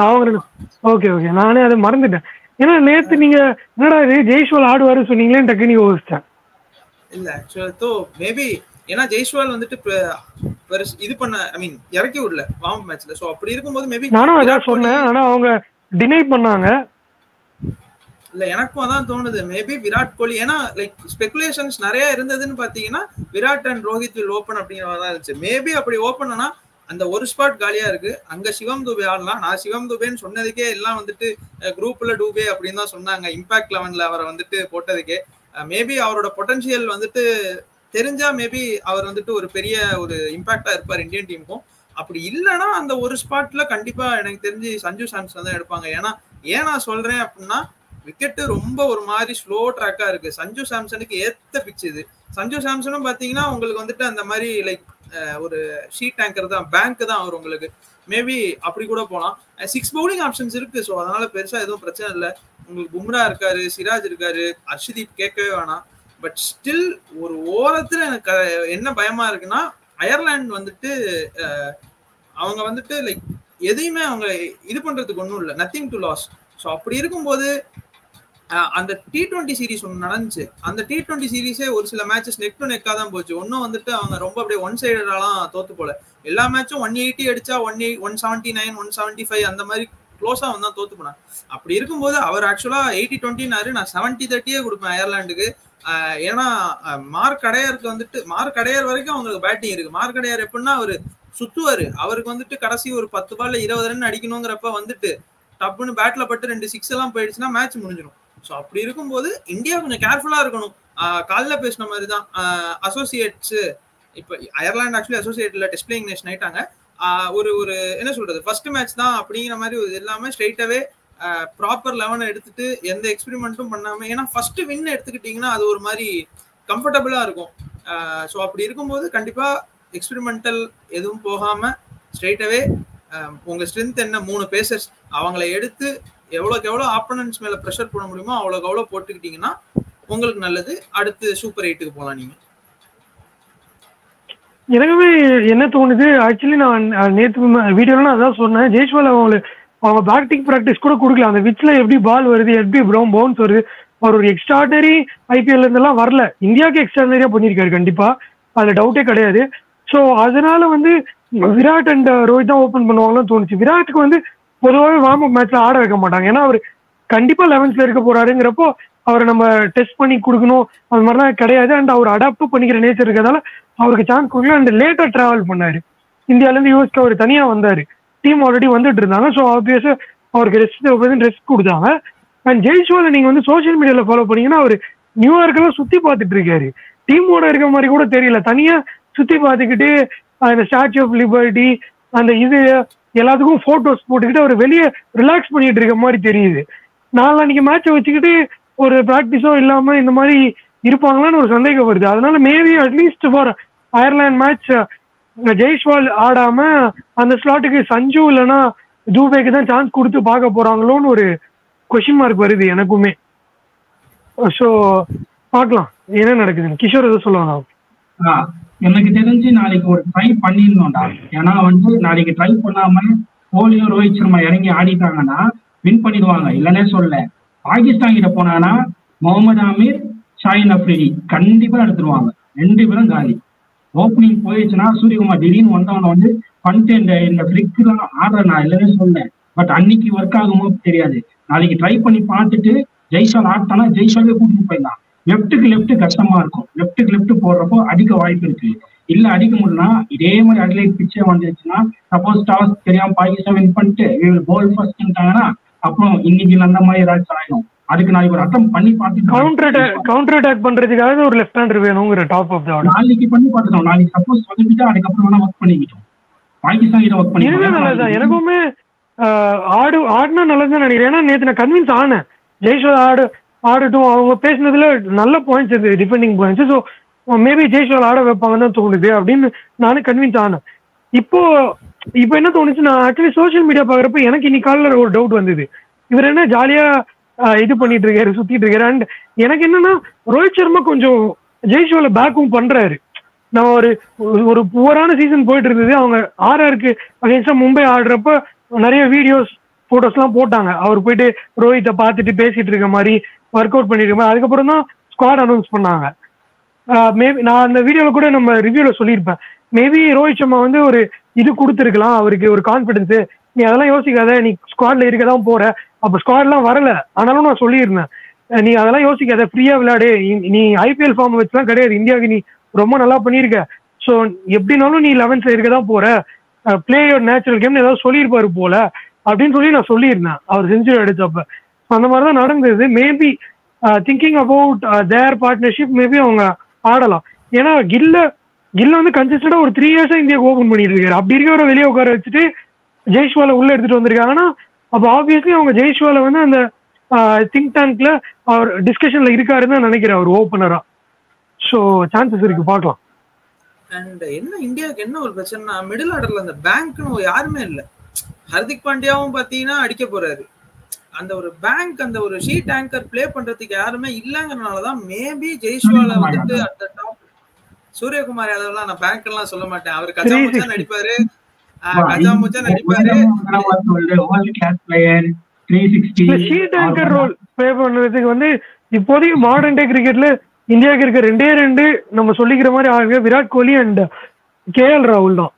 அவங்க ஓகே நானே அதை மறந்துட்டேன். ஏன்னா நேத்து நீங்க என்னடா இது ஜெய்ஸ்வால் ஆடுவாரு சொன்னீங்களே டக்குனு யோசிச்சேன். இல்ல ஆக்சுவலா மேபி ஏன்னா ஜெய்ஸ்வால் வந்துட்டு இது பண்ண இறக்கி விடல வார்ம் மேட்ச்ல. சோ அப்படி இருக்கும்போது மேபி நானும் அதான் சொன்னேன், ஆனா அவங்க டினை பண்ணாங்க. இல்ல எனக்கும் அதான் தோணுது, மேபி விராட் கோலி, ஏன்னா லைக் ஸ்பெகுலேஷன்ஸ் நிறைய இருந்ததுன்னு பாத்தீங்கன்னா Virat and Rohit will open அப்படிங்கிற மாதிரி தான் இருந்துச்சு. மேபி அப்படி ஓபன் ஆனா அந்த ஒரு ஸ்பாட் காலியா இருக்கு, அங்க சிவம் துபே ஆடலாம். நான் சிவம் துபேன்னு சொன்னதுக்கே எல்லாம் வந்துட்டு குரூப்ல டூபே அப்படின்னு தான் சொன்னாங்க, இம்பாக்ட் 11ல அவரை வந்துட்டு போட்டதுக்கே. மேபி அவரோட பொட்டன்ஷியல் வந்துட்டு தெரிஞ்சா மேபி அவர் வந்துட்டு ஒரு பெரிய ஒரு இம்பாக்டா இருப்பார் இந்தியன் டீமுக்கும். அப்படி இல்லைன்னா அந்த ஒரு ஸ்பாட்ல கண்டிப்பா எனக்கு தெரிஞ்சு சஞ்சு சாம்சன் தான் எடுப்பாங்க. ஏன் நான் சொல்றேன் அப்படின்னா, விக்கெட்டு ரொம்ப ஒரு மாதிரி ஸ்லோ ட்ராக்கா இருக்கு. சஞ்சு சாம்சனுக்கு ஏத்த பிச் இது. சஞ்சு சாம்சனும் பாத்தீங்கன்னா உங்களுக்கு வந்துட்டு அந்த மாதிரி லைக் ஒரு ஷீட் டேங்கர் தான், பேங்க் தான் அவர் உங்களுக்கு. மேபி அப்படி கூட போகலாம். 6 பவுலிங் ஆப்ஷன்ஸ் இருக்கு. ஸோ அதனால பெருசா எதுவும் பிரச்சனை இல்லை. உங்களுக்கு பும்ரா இருக்காரு, சிராஜ் இருக்காரு, ஹர்ஷதீப் கேட்கவே வேணாம். பட் ஸ்டில் ஒரு ஓரத்துல எனக்கு என்ன பயமா இருக்குன்னா, அயர்லாந்து வந்துட்டு அவங்க வந்துட்டு லைக் எதையுமே அவங்க இது பண்றதுக்கு ஒன்றும் இல்லை, நத்திங் டு லாஸ். ஸோ அப்படி இருக்கும்போது அந்த T20 சீரீஸ் ஒன்று நடந்துச்சு. அந்த T20 சீரீஸே ஒரு சில மேட்சஸ் நெக் டு நெக்கா தான் போச்சு. ஒன்னும் வந்துட்டு அவங்க ரொம்ப அப்படியே ஒன் சைடடாலாம் தோத்து போல. எல்லா மேட்சும் 180 அடிச்சா 179 175 அந்த மாதிரி க்ளோஸா வந்தா தோத்து போனாங்க. அப்படி இருக்கும்போது அவர் ஆக்சுவலா 80-20 நான் 70-30 கொடுப்பேன் அயர்லாண்டுக்கு. ஏன்னா மார்க் அடையருக்கு வந்துட்டு மார்க் அடையர் வரைக்கும் அவங்களுக்கு பேட்டிங் இருக்கு. மார்க் அடையர் எப்படின்னா அவரு சுத்துவாரு, அவருக்கு வந்துட்டு கடைசி ஒரு 10 பால்ல 20 ரன் அடிக்கணுங்கிறப்ப வந்துட்டு டப்புன்னு பேட்ல பட்டு 2 6 எல்லாம் போயிடுச்சுன்னா மேட்ச் முடிஞ்சிடும். ஸோ அப்படி இருக்கும்போது இந்தியா கொஞ்சம் கேர்ஃபுல்லா இருக்கணும். காலைல பேசின மாதிரி தான் அசோசியேட்ஸ், இப்போ அயர்லாந்து ஆக்சுவலி அசோசியேட்ல டெஸ்ட் பிளேயிங் நேஷன் ஆயிட்டாங்க. ஒரு என்ன சொல்றது, ஃபர்ஸ்ட் மேட்ச் தான் அப்படிங்கிற மாதிரி இல்லாம ஸ்ட்ரெயிட்டாவே ப்ராப்பர் 11 எடுத்துட்டு எந்த எக்ஸ்பெரிமெண்ட்டும் பண்ணாம, ஏன்னா ஃபர்ஸ்ட் வின் எடுத்துக்கிட்டீங்கன்னா அது ஒரு மாதிரி கம்ஃபர்டபுளா இருக்கும். ஸோ அப்படி இருக்கும்போது கண்டிப்பா எக்ஸ்பெரிமெண்டல் எதுவும் போகாம ஸ்ட்ரெயிட்டாவே உங்க ஸ்ட்ரென்த் என்ன 3 பேசர்ஸ் அவங்களை எடுத்து எவ்வளோக்கு எவ்வளோ ஆப்போனன்ட்ஸ் மேல ப்ரெஷர் போட முடியுமோ அவ்வளோக்கு அவ்வளோ போட்டுக்கிட்டீங்கன்னா உங்களுக்கு நல்லது. அடுத்து சூப்பர் 8க்கு போகலாம். நீங்க எனக்குமே என்ன தோணுது, ஆக்சுவலி நான் நேற்று வீடியோலாம் அதான் சொன்னேன், ஜெய்ஸ்வால் அவங்க பேட்டிங் ப்ராக்டிஸ் கூட கொடுக்கல. அந்த விட்ச்ல எப்படி பால் வருது, எப்படி பவுன்ஸ் வருது, அவர் ஒரு எக்ஸ்ட்ராடனரி ஐபிஎல் இருந்தெல்லாம் வரல. இந்தியாவுக்கு எக்ஸ்ட்ராடனரியா பண்ணியிருக்காரு கண்டிப்பா, அதுல டவுட்டே கிடையாது. ஸோ அதனால விராட் அண்ட் ரோஹித் தான் ஓப்பன் பண்ணுவாங்கன்னு தோணுச்சு. விராட்டுக்கு பொதுவாகவே வார்ம் அப் மேட்ச்ல ஆட வைக்க மாட்டாங்க. ஏன்னா அவர் கண்டிப்பா 11th இருக்க போறாருங்கிறப்போ அவரை நம்ம டெஸ்ட் பண்ணி கொடுக்கணும் அது மாதிரிலாம் கிடையாது. அண்ட் அவர் அடாப்ட் பண்ணிக்கிற நேச்சர் இருக்கிறதால அவருக்கு சான்ஸ் கொடுக்கல. அண்ட் லேட்டா டிராவல் பண்ணாரு, இந்தியாவிலேருந்து யூஎஸ்க்கு அவர் தனியா வந்தாரு, டீம் ஆல்ரெடி வந்துட்டு இருந்தாங்க. ஸோ ஆப்வியஸா அவருக்கு ரெஸ்ட் கொடுத்தாங்க. அண்ட் ஜெய்ஸ்வால் நீங்க சோசியல் மீடியால ஃபாலோ பண்ணீங்கன்னா அவர் நியூயார்க்கெல்லாம் சுத்தி பார்த்துட்டு இருக்காரு. டீமோட இருக்க மாதிரி கூட தெரியல, தனியா சுத்தி பார்த்துக்கிட்டு அந்த ஸ்டாச்சு ஆஃப் லிபர்ட்டி அந்த இது எல்லாத்துக்கும் போட்டோஸ் போட்டுக்கிட்டு அவர் வெளியே ரிலாக்ஸ் பண்ணிட்டு இருக்க மாதிரி தெரியுது. நாளைக்கு மேட்சை வச்சுக்கிட்டு ஒரு பிராக்டிஸோ இல்லாம இந்த மாதிரி இருப்பாங்களான்னு ஒரு சந்தேகம் வருது. அதனால maybe at least for Ireland match Jaiswal ஆடாம அந்த ஸ்லாட்டுக்கு சஞ்சு இல்லைன்னா தூபேக்கு தான் சான்ஸ் கொடுத்து பார்க்க போறாங்களோன்னு ஒரு கொஸ்டின் மார்க் வருது எனக்குமே. ஸோ பார்க்கலாம் என்ன நடக்குதுன்னு. கிஷோர் எதுவும் சொல்லுவாங்க. எனக்கு தெரிஞ்சு நாளைக்கு ஒரு ட்ரை பண்ணிருந்தோம்டா. ஏன்னா நாளைக்கு ட்ரை பண்ணாம கோலியும் ரோஹித் சர்மா இறங்கி ஆடிட்டாங்கன்னா வின் பண்ணிடுவாங்க, இல்லைன்னே சொல்ல. பாகிஸ்தான் கிட்ட போனாங்கன்னா முகமது ஆமீர், ஷாஹின் அஃப்ரிடி கண்டிப்பா எடுத்துருவாங்க, 2 பேரும் காலி. ஓப்பனிங் போயிடுச்சுன்னா சூரியகுமார் திடீர்னு வந்தவன பண்ணிட்டு இந்த ஃபிளிக்கு தான் ஆடுறேன் நான், இல்லைன்னே சொல்லேன். பட் அன்னைக்கு ஒர்க் ஆகுமோ தெரியாது. நாளைக்கு ட்ரை பண்ணி பார்த்துட்டு ஜெய்ஸ்வால் ஆட்டானா ஜெய்ஸ்வாலே கூட்டிட்டு போயிடலாம். லெப்ட் கஷ்டமா இருக்கும். லெப்ட் போடுறப்போ அடிக்க வாய்ப்பு இருக்கு. இல்ல அடிக்க முடியலன்னா இதே மாதிரி அட்லைட் பிச்சே வந்துருச்சுன்னா சப்போஸ் டாஸ் தெரியாம பாகிஸ்தான் வின் பண்ணிட்டு போல் ஃபர்ஸ்ட்ட்டாங்கன்னா அப்புறம் இன்னைக்கு அந்த மாதிரி ஏதாச்சும் ஆயிடும். அதுக்கு நாளைக்கு ஒரு அட்டம் பண்ணி பார்த்து கவுண்டர் அட்டாக் பண்றதுக்காக ஒரு லெஃப்ட் ஹேண்டர் வேணுங்கிற டாப் ஆஃப் தி ஆர்டர் நாளைக்கு பண்ணி பார்த்துட்டோம். நாளைக்கு சப்போஸ் வந்துட்டு அதுக்கப்புறம் வேணா ஒர்க் பண்ணிக்கிட்டோம். பாகிஸ்தான் கிட்ட ஒர்க் பண்ணி நல்லதுதான். எனக்குமே ஆடுனா நல்லதுதான் நினைக்கிறேன். ஏன்னா நேற்று நான் கன்வின்ஸ் ஆனேன் ஜெய்ஸ்வால் ஆடட்டும். அவங்க பேசினதுல நல்ல பாயிண்ட்ஸ் இருக்கு, defending points. So maybe Jaiswal ஆட வைப்பாங்கன்னு தான் தோணுது அப்படின்னு நானும் கன்வின்ஸ் ஆனேன். இப்போ என்ன தோணுச்சு, நான் ஆக்சுவலி சோஷியல் மீடியா பாக்குறப்ப எனக்கு இன்னைக்கு காலையில் ஒரு டவுட் வந்தது, இவர் என்ன ஜாலியா இது பண்ணிட்டு இருக்காரு, சுத்திட்டு இருக்காரு. அண்ட் எனக்கு என்னன்னா ரோஹித் சர்மா கொஞ்சம் ஜெய்ஸ்வால பேக்கும் பண்றாரு. நான் ஒரு புவரான சீசன் போயிட்டு இருந்தது, அவங்க ஆர்ஆருக்கு அகேன்ஸ்டா மும்பை ஆடுறப்ப நிறைய வீடியோஸ் போட்டோஸ் எல்லாம் போட்டாங்க, அவர் போயிட்டு ரோஹித்தை பார்த்துட்டு பேசிட்டு இருக்க மாதிரி, ஒர்க் அவுட் பண்ணிட்டு இருக்க மாதிரி. அதுக்கப்புறம் தான் ஸ்குவாட் அனௌன்ஸ் பண்ணாங்க. மேபி நான் அந்த வீடியோல கூட நம்ம ரிவ்யூல சொல்லியிருப்பேன், மேபி ரோஹித் சர்மா வந்து ஒரு இது கொடுத்துருக்கலாம் அவருக்கு, ஒரு கான்பிடன்ஸ், நீ அதெல்லாம் யோசிக்காத, நீ ஸ்குவாட்ல இருக்கதான் போற, அப்ப ஸ்குவாட்லாம் வரல, ஆனாலும் நான் சொல்லியிருந்தேன் நீ அதெல்லாம் யோசிக்காத, ஃப்ரீயா விளையாடு, நீ ஐபிஎல் ஃபார்ம் வச்சுலாம் கிடையாது, இந்தியாவுக்கு நீ ரொம்ப நல்லா பண்ணியிருக்க, ஸோ எப்படினாலும் நீ 11th இருக்கதான் போற, பிளே யுவர் நேச்சுரல் கேம் ஏதாவது சொல்லியிருப்பாரு போல அப்படின்னு சொல்லி நான் சொல்லியிருந்தேன் அவர் செஞ்சுரி அடிச்சப்ப. அந்த மாதிரிதான் நடந்தது. Maybe thinking about their partnership, maybe அவங்க ஆடலாம். ஏன்னா கில்ல வந்து கன்சிஸ்டண்டா ஒரு 3 years இந்தியாவுக்கு ஓபன் பண்ணிட்டு இருக்காரு. அப்படி இருக்கிற வெளியே உட்கார வச்சுட்டு ஜெய்ஸ்வாலை உள்ள எடுத்துட்டு வந்திருக்காங்கன்னா, அப்போ ஆப்வியஸ்லி அவங்க ஜெய்ஸ்வாலை வந்து அந்த திங்க் டேங்க்ல அவர் டிஸ்கஷன்ல இருக்காருன்னு தான் நினைக்கிறேன் அவர் ஓப்பனரா. ஸோ சான்சஸ் இருக்கு, பார்க்கலாம். அண்ட் என்ன இந்தியாவுக்கு என்ன ஒரு பிரச்சனைனா, மிடில் ஆர்டர்ல அந்த பேங்க்னு யாருமே இல்லை. ஹர்திக் பாண்டியாவும் பாத்தீங்கன்னா அடிக்க போறாரு, அந்த ஒரு பேங்க் அந்த ஒரு ஷீட் ஆங்கர் பிளே பண்றதுக்கு யாருமே இல்லங்கிறதுனாலதான் மேபி ஜெய்ஸ்வால வந்துட்டு அந்த டாப். சூரியகுமார் யாதவ்லாம் நான் பேங்க் எல்லாம் சொல்ல மாட்டேன், அவர் கஜாமுச்சா நடிப்பாரு, கஜாமுச்சா நடிப்பாரு. ஷீட் ஆங்கர் ரோல் பிளே பண்றதுக்கு வந்து இப்போதைக்கு மாடர்ன் டே கிரிக்கெட்ல இந்தியாவுக்கு இருக்க 2 நம்ம சொல்லிக்கிற மாதிரி ஆளுங்க விராட் கோலி அண்ட் கேஎல் ராகுல் தான்.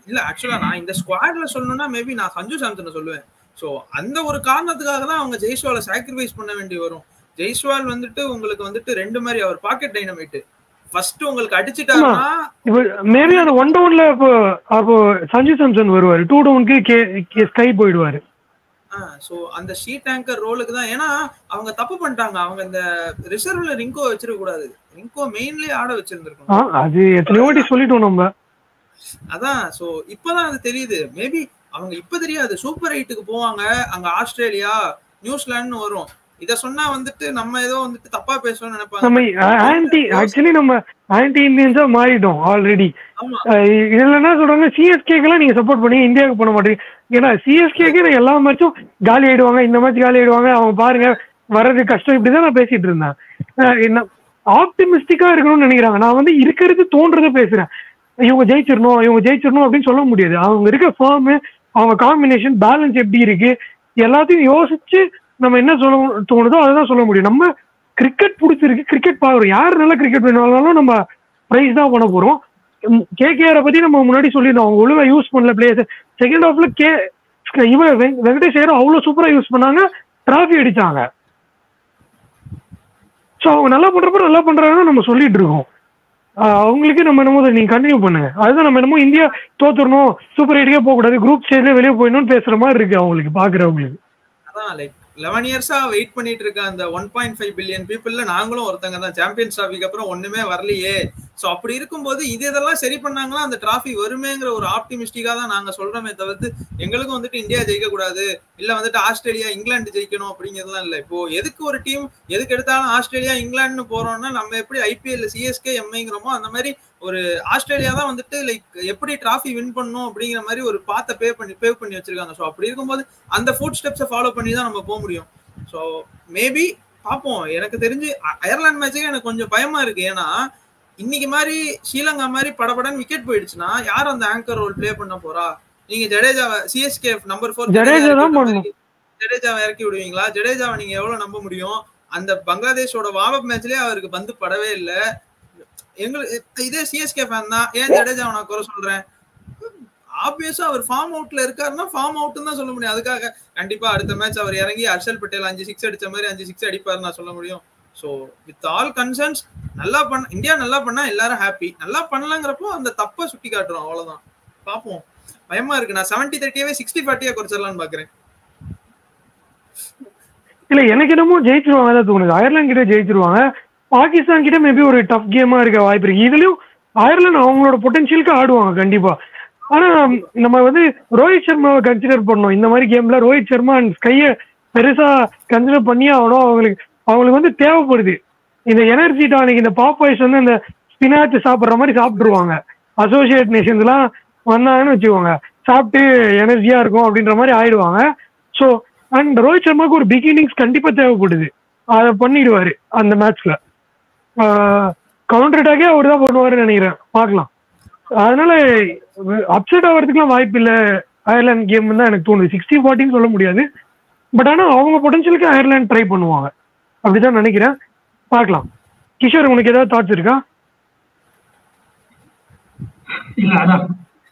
இல்ல ஆக்சுவலா நான் இந்த ஸ்குவாட்ல சொல்லணும்னா மேபி நான் சஞ்சு சாம்சனை சொல்லுவேன். சோ அந்த ஒரு காரணத்துக்காக தான் அவங்க ஜெய்ஸ்வாலை சாக்ரிஃபைஸ் பண்ண வேண்டி வரும். ஜெய்ஸ்வால் வந்துட்டு உங்களுக்கு வந்துட்டு 2 மாதிரி அவர் பாக்கெட் டைனமைட், ஃபர்ஸ்ட் உங்களுக்கு அடிச்சிட்டாருன்னா மேபி அந்த 1 downல அப்போ சஞ்சு சாம்சன் வருவாரு, 2 downக்கு ஸ்கை போயிடுவாரு. சோ அந்த ஷீட் ஆங்கர் ரோலுக்கு தான். ஏன்னா அவங்க தப்பு பண்ணிட்டாங்க, அவங்க இந்த ரிசர்வ்ல ரிங்கோ வச்சிருக்க கூடாது, ரிங்கோ மெயின்லயே ஆட வச்சிருந்திருக்கணும். அது எத்தனை வாட்டி சொல்லிட்டோம் நம்ம. அதான் சோ இப்பதான் அது தெரியுது. மேபி அவங்க இப்ப தெரியாது, சூப்பர் 8க்கு போவாங்க, அங்க ஆஸ்திரேலியா நியூசிலாந்து வரும். இத சொன்னா வந்துட்டு நம்ம ஏதோ வந்துட்டு தப்பா பேசணும்னு நினைப்பாங்க. நம்ம ஆக்சுவலி நம்ம ஆன்டி இந்தியன்ஸா மாறிட்டோம் ஆல்ரெடி. இதுல என்ன சொல்றாங்க, சிஎஸ்கேக்கெல்லாம் நீங்க சப்போர்ட் பண்ணி இந்தியாவுக்கு பண்ண மாட்டீங்க. ஏன்னா சிஎஸ்கேக்கு எல்லா மேட்சும் காலி ஆயிடுவாங்க, இந்த மேட்ச் காலி ஆயிடுவாங்க, அவங்க பாருங்க வர்றது கஷ்டம், இப்படிதான் நான் பேசிட்டு இருந்தேன். என்ன ஆப்டிமிஸ்டிக்கா இருக்கணும்னு நினைக்கிறாங்க. நான் வந்து இருக்கிறது தோன்றத பேசுறேன். இவங்க ஜெயிச்சிடணும் அப்படின்னு சொல்ல முடியாது. அவங்க இருக்க ஃபார்ம், அவங்க காம்பினேஷன், பேலன்ஸ் எப்படி இருக்கு, எல்லாத்தையும் யோசிச்சு நம்ம என்ன சொல்ல தோணுதோ அதான் சொல்ல முடியும். நம்ம கிரிக்கெட் பிடிச்சிருக்கு, கிரிக்கெட் பாக்குறோம், யாரு நல்லா கிரிக்கெட் வேணாலும் நம்ம பிரைஸ் தான் பண்ண போறோம். கேகேஆரை பத்தி நம்ம முன்னாடி சொல்லியிருந்தோம், அவங்க ஒழுங்கா யூஸ் பண்ணல பிளேயர்ஸ். செகண்ட் ஹாஃப்ல வெங்கடேஷ் ஐயர் அவ்வளவு சூப்பரா யூஸ் பண்ணாங்க, டிராஃபி அடிச்சாங்க. ஸோ அவங்க நல்லா பண்றப்ப நல்லா பண்றாங்கன்னு நம்ம சொல்லிட்டு இருக்கோம். அவங்களுக்கு நம்ம என்னமோ நீங்க கண்டினியூ பண்ணுங்க, அதுதான் நம்ம என்னமோ இந்தியா தோத்துடணும், சூப்பர் 8க்கே போக கூடாது, குரூப் ஸ்டேஜ்ல வெளியே போயிடணும்னு பேசுற மாதிரி இருக்கு அவங்களுக்கு, பாக்குறவங்களுக்கு. அதான் லைக் 11 years வெயிட் பண்ணிட்டு இருக்க அந்த 1.5 பில்லியன் பீப்புள்ல நாங்களும் ஒருத்தங்க தான். சாம்பியன்ஸ் டிராஃபிக்கு அப்புறம் ஒண்ணுமே வரலையே. சோ அப்படி இருக்கும்போது இதெல்லாம் சரி பண்ணாங்களா அந்த டிராஃபி வருமேங்கிற ஒரு ஆப்டிமிஸ்டிக்கா தான் நாங்க சொல்றோமே தவிர்த்து எங்களுக்கும் வந்துட்டு இந்தியா ஜெயிக்க கூடாது, இல்ல வந்துட்டு ஆஸ்திரேலியா இங்கிலாந்து ஜெயிக்கணும் அப்படிங்கிறதுலாம் இல்லை. இப்போ எதுக்கு ஒரு டீம் எதுக்கு எடுத்தாலும் ஆஸ்திரேலியா இங்கிலாந்து போறோம்னா, நம்ம எப்படி ஐபிஎல்ல சிஎஸ்கே எம்ஐங்கிறோமோ அந்த மாதிரி ஒரு ஆஸ்திரேலியா தான் வந்துட்டு லைக் எப்படி டிராஃபி வின் பண்ணும் அப்படிங்கிற மாதிரி ஒரு பாத்தை பேவ் பண்ணி வச்சிருக்காங்க. ஸோ அப்படி இருக்கும்போது அந்த ஃபுட் ஸ்டெப்ஸை ஃபாலோ பண்ணி தான் நம்ம போக முடியும். ஸோ மேபி பார்ப்போம். எனக்கு தெரிஞ்சு அயர்லாந்து மேட்சுக்கு எனக்கு கொஞ்சம் பயமா இருக்கு. ஏன்னா இன்னைக்கு மாதிரி ஸ்ரீலங்கா மாதிரி படபடன்னு விக்கெட் போயிடுச்சுன்னா யார் அந்த ஆங்கர் ரோல் பிளே பண்ண போறா? நீங்க ஜடேஜாவை சிஎஸ்கே நம்பர் 4 ஜடேஜாவை இறக்கி விடுவீங்களா? ஜடேஜாவை நீங்க எவ்வளவு நம்ப முடியும்? அந்த பங்களாதேஷோட வார்ம் மேட்ச்லயே அவருக்கு பந்து படவே இல்லை. எங்களுக்கு இதே சிஎஸ்கே ஃபேன் தான், ஏன் ஜடேஜாவை நான் குறை சொல்றேன்? ஆப்வியஸா அவர் ஃபார்ம் அவுட்ல இருக்காருன்னா ஃபார்ம் அவுட்னு தான் சொல்ல முடியும். அதுக்காக கண்டிப்பா அடுத்த மேட்ச் அவர் இறங்கி ஹர்ஷல் பட்டேல் 5 6 அடிச்ச மாதிரி 5 6 அடிப்பாரு நான் சொல்ல முடியும். So with all concerns India நல்லா பண்ணா எல்லாரும் ஹாப்பி, நல்லா பண்ணலங்கிறப்போ அந்த தப்பை சுட்டி காட்டுறோம், அவ்வளவுதான். பார்ப்போம், பயமா இருக்கு. நான் 70-30 60-40 குறைச்சிடலான்னு பாக்குறேன். இல்ல எனக்கு என்னமோ ஜெயிச்சிருவாங்க தான் தோணுது. அயர்லாந்து கிட்ட ஜெயிச்சிருவாங்க, பாகிஸ்தான் கிட்ட மேபி ஒரு டஃப் கேமா இருக்க வாய்ப்பு இருக்கு. இதுலயும் அயர்லாந்து அவங்களோட பொட்டன்ஷியலுக்கு ஆடுவாங்க கண்டிப்பா. ஆனா நம்ம வந்து ரோஹித் சர்மாவை கன்சிடர் பண்ணோம் இந்த மாதிரி கேம்ல. ரோஹித் சர்மா அண்ட் ஸ்கைய பெருசா கன்சிடர் பண்ணி ஆகணும். அவங்களுக்கு வந்து தேவைப்படுது. இந்த எனர்ஜி டானிக் இந்த பாப்பாய்ஸ் வந்து இந்த ஸ்பினாச் சாப்பிட்ற மாதிரி சாப்பிட்டுருவாங்க. அசோசியேட் நேஷன்ஸ் எல்லாம் வந்தாங்கன்னு வச்சுக்கோங்க, சாப்பிட்டு எனர்ஜியா இருக்கும் அப்படின்ற மாதிரி ஆயிடுவாங்க. ஸோ அண்ட் ரோஹித் சர்மாவுக்கு ஒரு பிகினிங்ஸ் கண்டிப்பா தேவைப்படுது, அதை பண்ணிடுவாரு அந்த மேட்ச்ல. கவுண்டர் அட்டாக்கே அவர் தான் பண்ணுவாருன்னு நினைக்கிறேன், பார்க்கலாம். அதனால அப்செட் ஆகிறதுக்குலாம் வாய்ப்பு இல்லை அயர்லாந்து கேம் தான் எனக்கு தோணுது. 60-40 சொல்ல முடியாது, பட் ஆனால் அவங்க பொட்டன்ஷியலுக்கு அயர்லாந்து ட்ரை பண்ணுவாங்க அப்படிதான் நினைக்கிறேன், பார்க்கலாம். கிஷோர், உனக்கு ஏதாவது தாட்ஸ் இருக்கா? இல்ல, அதான்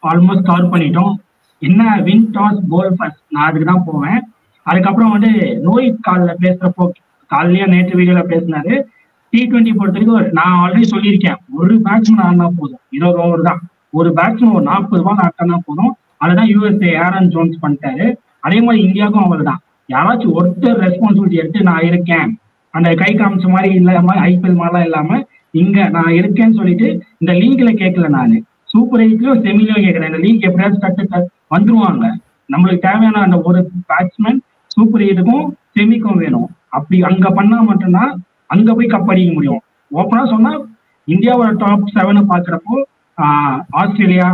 ஆல்மோஸ்ட் கவர் பண்ணிட்டோம். என்ன வின் டாஸ் போல் ஃபர்ஸ்ட், நான் அதுக்கு தான் போவேன். அதுக்கப்புறம் வந்து ரோஹித் பேசுறப்போ, காலையிலேயே நேற்று வீடியோல பேசினாரு, T20 பொறுத்த வரைக்கும் நான் ஆல்ரெடி சொல்லியிருக்கேன், ஒரு பேட்ஸ்மேன் ஆடினா போதும், 20 ஓவர் தான். ஒரு பேட்ஸ்மேன் ஒரு 40 பால் ஆட்டினா போதும். அதுதான் யூஎஸ்ஏ ஏரன் ஜோன்ஸ் பண்ணிட்டாரு. அதே மாதிரி இந்தியாவுக்கும் அவர் தான். யாராச்சும் ஒருத்தர் ரெஸ்பான்சிபிலிட்டி எடுத்து நான் இருக்கேன், அந்த கை காமிச்ச மாதிரி இல்லாம ஐபிஎல் மாதிரிலாம் இல்லாம இங்க நான் இருக்கேன்னு சொல்லிட்டு இந்த லீக்ல கேட்கல, நான் சூப்பர் 8லயும் செமிலையும் கேட்கிறேன். இந்த லீக் எப்படியாச்சும் தட்டு வந்துருவாங்க. நம்மளுக்கு தேவையான அந்த ஒரு பேட்ஸ்மேன் சூப்பர் 8க்கும் செமிக்கும் வேணும். அப்படி அங்க பண்ணா மட்டும்தான் அங்க போய் கப் அடிக்க முடியும். ஓப்பனா சொன்னா இந்தியாவோட டாப் 7 பாக்குறப்போ ஆஸ்திரேலியா,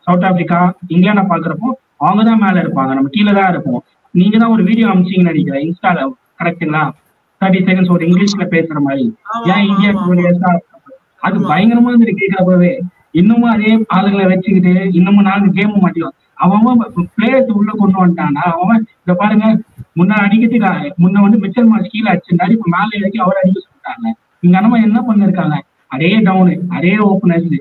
சவுத் ஆப்பிரிக்கா, இங்கிலாண்ட பாக்குறப்போ அவங்க தான் மேல இருப்பாங்க, நம்ம கீழே தான் இருப்போம். நீங்க தான் ஒரு வீடியோ அமிச்சிங்கன்னு நினைக்கிறேன் இன்ஸ்டால, கரெக்டுங்களா? 30 செகண்ட்ஸ் ஒரு இங்கிலீஷ்ல பேசுற மாதிரி, ஏன் இந்தியா அது பயங்கரமா இருந்து கேட்கிறப்பவே இன்னமும் அதே ஆளுங்களை வச்சுக்கிட்டு இன்னமும் நாங்க கேம் மாட்டியோம். அவன் பிளேயர்ஸ் உள்ள கொண்டு வந்துட்டானா, அவன் இத பாருங்க, முன்ன அடிக்கிறதுக்கு முன்ன வந்து மிச்சல் மார்ச் கீழே அடிச்சிருந்தாரு, இப்ப மேல இறக்கி அவர் அடிக்க சொல்லிட்டாங்க. இங்க நம்ம என்ன பண்ணிருக்காங்க, அதே டவுனு அதே ஓப்பனர்ஸ்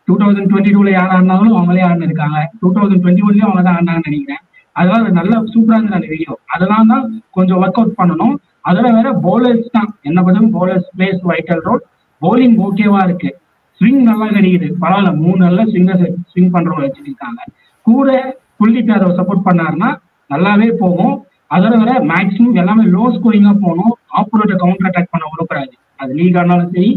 2022ல யார் ஆடினாலும் அவங்களே ஆடினு இருக்காங்க, 2021லயும் அவங்க தான் ஆடினாங்கன்னு நினைக்கிறேன். அதெல்லாம் நல்ல சூப்பரா இருந்தது அந்த வீடியோ. அதெல்லாம் தான் கொஞ்சம் ஒர்க் அவுட் பண்ணணும். அதெல்லாம் வேற பவுலர்ஸ் தான், என்ன பண்ணும் bowlers plays vital role. Bowling ஓகேவா இருக்கு, ஸ்விங் நல்லா கிடைக்குது, பரவாயில்ல. 3 நல்ல ஸ்விங் பண்றவங்க வச்சிருக்காங்க. கூட குல்தீப் யாதவ் சப்போர்ட் பண்ணாருன்னா நல்லாவே போகும். அதோட வர மேக்ஸிமம் எல்லாமே லோ ஸ்கோரிங்கா போகணும். ஆப்போனண்ட்டை கவுண்டர் அட்டாக் பண்ண விடக்கூடாது. அது லீக் ஆனாலும் சரி,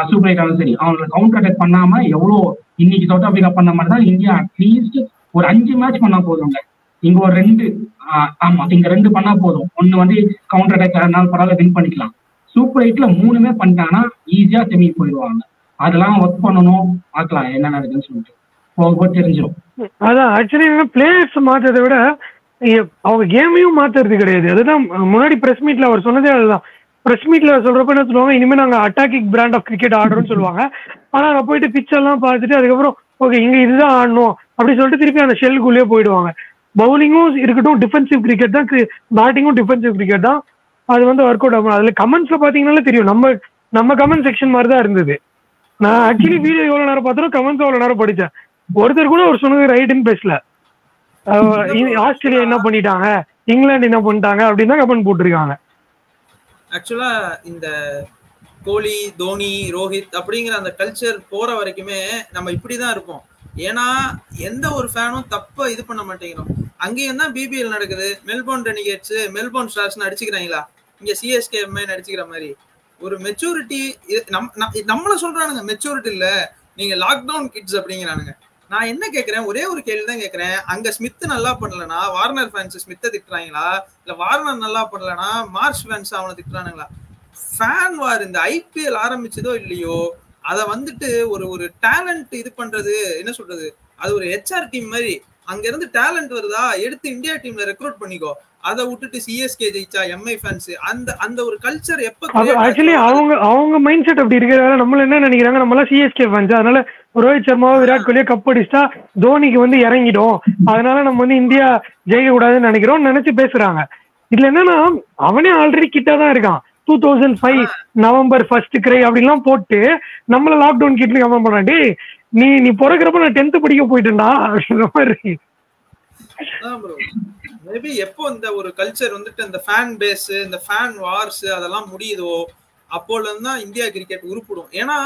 சூப்பர் 8 ஆனாலும் சரி, அவங்களை கவுண்டர் அட்டாக் பண்ணாம எவ்வளோ இன்னைக்கு சவுத் ஆப்பிரிக்கா பண்ண மாதிரி தான் இந்தியா அட்லீஸ்ட் ஒரு 5 மேட்ச் பண்ணா போதுங்க. இங்க ஒரு 2 ஆமா இங்க 2 பண்ணா போதும். ஒண்ணு வந்து கவுண்டர் அட்டாக் இருந்தாலும் பரவாயில்ல, வின் பண்ணிக்கலாம். சூப்பர் 8ல 3மே பண்ணிட்டாங்கன்னா ஈஸியா செமி போயிடுவாங்க. அதெல்லாம் ஒர்க் பண்ணணும், பார்க்கலாம் என்ன நடக்குதுன்னு சொல்லிட்டு போக தெரிஞ்சிடும். அதான் ஆக்சுவலி என்ன, பிளேயர்ஸ் மாற்றதை விட அவங்க கேமையும் மாத்துறது கிடையாது. அதுதான் முன்னாடி பிரஸ் மீட்ல அவர் சொன்னதே. அதுதான் பிரஸ் மீட்ல சொல்றப்ப என்ன சொல்லுவாங்க, இனிமேல் நாங்க அட்டாக்கிங் பிராண்ட் ஆஃப் கிரிக்கெட் ஆடுறோம்னு சொல்லுவாங்க. ஆனா அங்க போயிட்டு பிச் எல்லாம் பார்த்துட்டு அதுக்கப்புறம் ஓகே இங்க இதுதான் ஆடணும் அப்படி சொல்லிட்டு திருப்பி அந்த ஷெல்குள்ளேயே போயிடுவாங்க. பவுலிங்கும் இருக்கட்டும், டிஃபென்சிவ் கிரிக்கெட் தான், பேட்டிங்கும் டிஃபென்சிவ் கிரிக்கெட் தான். அது வந்து ஒர்க் அவுட் ஆகும். அதுல கமெண்ட்ஸ்ல பாத்தீங்கன்னாலே தெரியும், நம்ம கமெண்ட் செக்ஷன் மாதிரி தான் இருந்தது. நான் ஆக்சுவலி வீடியோ எவ்வளவு நேரம் பார்த்தாலும் கமெண்ட்ஸ் எவ்வளவு நேரம் படிச்சேன். ஒருத்தர் கூட ஒரு சொன்னது ரைட்டுன்னு பேசல. ஆஸ்திரேலியா என்ன பண்ணிட்டாங்க, இங்கிலாந்து என்ன பண்ணிட்டாங்க அப்படின்னு தான் கமெண்ட் போட்டிருக்காங்க. ஆக்சுவலா இந்த கோலி, தோனி, ரோஹித் அப்படிங்கிற அந்த கல்ச்சர் போற வரைக்குமே நம்ம இப்படிதான் இருப்போம். ஏன்னா எந்த ஒரு ஃபேனும் தப்ப இது பண்ண மாட்டேங்கிறோம். அங்கேயும் தான் பிபிஎல் நடக்குது. மெல்போர்ன் ரெனிகேட்ஸ், மெல்போர்ன் ஸ்டார்ஸ்னு அடிச்சுக்கிறாங்களா, இங்க சிஎஸ்கே எம்ஐன்னு அடிச்சுக்கிற மாதிரி. ஒரு மெச்சூரிட்டி நம்மள சொல்றானுங்க, மெச்சூரிட்டி இல்ல, நீங்க லாக்டவுன் கிட்ஸ் அப்படிங்கிறானுங்க. நான் என்ன கேட்கிறேன், ஒரே ஒரு கேள்வி தான் கேட்கிறேன். அங்க ஸ்மித் நல்லா பண்ணலனா வார்னர் ஃபேன்ஸ் ஸ்மித்தை திட்டுறாங்களா, இல்ல வார்னர் நல்லா பண்ணலனா மார்ஷ் ஃபேன்ஸ் அவனை திட்டுறானுங்களா? ஃபேன் வார் இந்த ஐபிஎல் ஆரம்பிச்சதோ இல்லையோ, அத வந்துட்டு ஒரு டேலண்ட் இது பண்றது, என்ன சொல்றது, அது ஒரு ஹெச்ஆர் டீம் மாதிரி. அங்க இருந்து டேலண்ட் வருதா, எடுத்து இந்தியா டீம்ல ரெக்ரூட் பண்ணிக்கோ. அதை விட்டுட்டு சிஎஸ்கே ஜெயிச்சா எம்ஐ ஃபேன்ஸ் அந்த ஒரு கல்ச்சர் எப்ப ஆக்சுவலி அவங்க மைண்ட் செட் அப்படி இருக்கிறதால நம்மள என்ன நினைக்கிறாங்க, நம்மளாம் சிஎஸ்கே ஃபேன்ஸ், அதனால ரோஹித் சர்மாவோ விராட் கோலியோ கப் அடிச்சா தோனிக்கு வந்து இறங்கிடும், அதனால நம்ம வந்து இந்தியா ஜெயிக்க கூடாதுன்னு நினைக்கிறோம் நினைச்சு பேசுறாங்க. இதுல என்னன்னா அவனே ஆல்ரெடி கிட்டா தான் இருக்கான். 2005 நவம்பர் 1 கிரை அப்படின்லாம் போட்டு நம்மள லாக்டவுன் கிட்ல கமெண்ட் பண்ணாட்டி, நீ பிறக்கிறப்ப நான் 10th படிக்க போயிட்டேன்டா அப்படின்ற மாதிரி. மேபி எப்போ இந்த ஒரு கல்ச்சர் வந்துட்டு இந்த ஃபேன் பேஸ், இந்த ஃபேன் வார்ஸ் அதெல்லாம் முடியுதோ அப்போல இருந்து தான் இந்தியா கிரிக்கெட் உருப்பிடும். ஏன்னா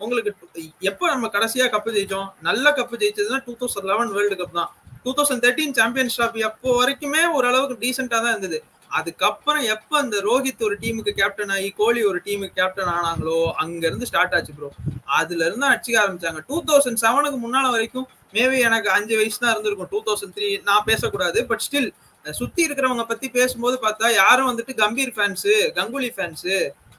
உங்களுக்கு எப்போ நம்ம கடைசியா கப்பு ஜெயிச்சோம், நல்ல கப்பு ஜெயிச்சதுன்னா 2011 வேர்ல்டு கப் தான். 2013 சாம்பியன்ஸ் டிராபி அப்போ வரைக்குமே ஓரளவுக்கு டீசெண்டா தான் இருந்தது. அதுக்கப்புறம் எப்ப அந்த ரோஹித் ஒரு டீமுக்கு கேப்டன் ஆகி கோலி ஒரு டீமுக்கு கேப்டன் ஆனாங்களோ அங்க இருந்து ஸ்டார்ட் ஆச்சு ப்ரோ. அதுல இருந்து அடிச்சுக்க ஆரம்பிச்சாங்க. 2007க்கு முன்னால வரைக்கும் மேபி எனக்கு 5 வயசு தான் இருந்திருக்கும். 2003 நான் பேசக்கூடாது, பட் ஸ்டில் சுத்தி இருக்கிறவங்க பத்தி பேசும்போது பார்த்தா யாரும் வந்துட்டு Gambhir fans, Ganguly fans,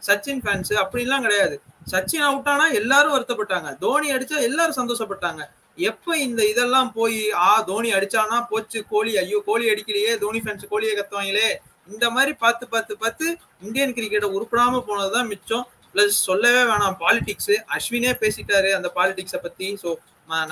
Sachin fans அப்படிலாம் கிடையாது. சச்சின் அவுட் ஆனா எல்லாரும் வருத்தப்பட்டாங்க, தோனி அடிச்சா எல்லாரும் சந்தோஷப்பட்டாங்க. எப்ப இந்த இதெல்லாம் போய் தோனி அடிச்சானா போச்சு கோலி, ஐயோ கோலி அடிக்கலையே, தோனி ஃபேன்ஸ் கோலியை கத்துவாங்களே, இந்த மாதிரி பார்த்து இந்தியன் கிரிக்கெட்டை உருப்படாம போனதுதான் மிச்சம். பிளஸ் சொல்லவே வேணாம் பாலிடிக்ஸ், அஸ்வினே பேசிட்டாரு அந்த பாலிடிக்ஸை பத்தி. ஸோ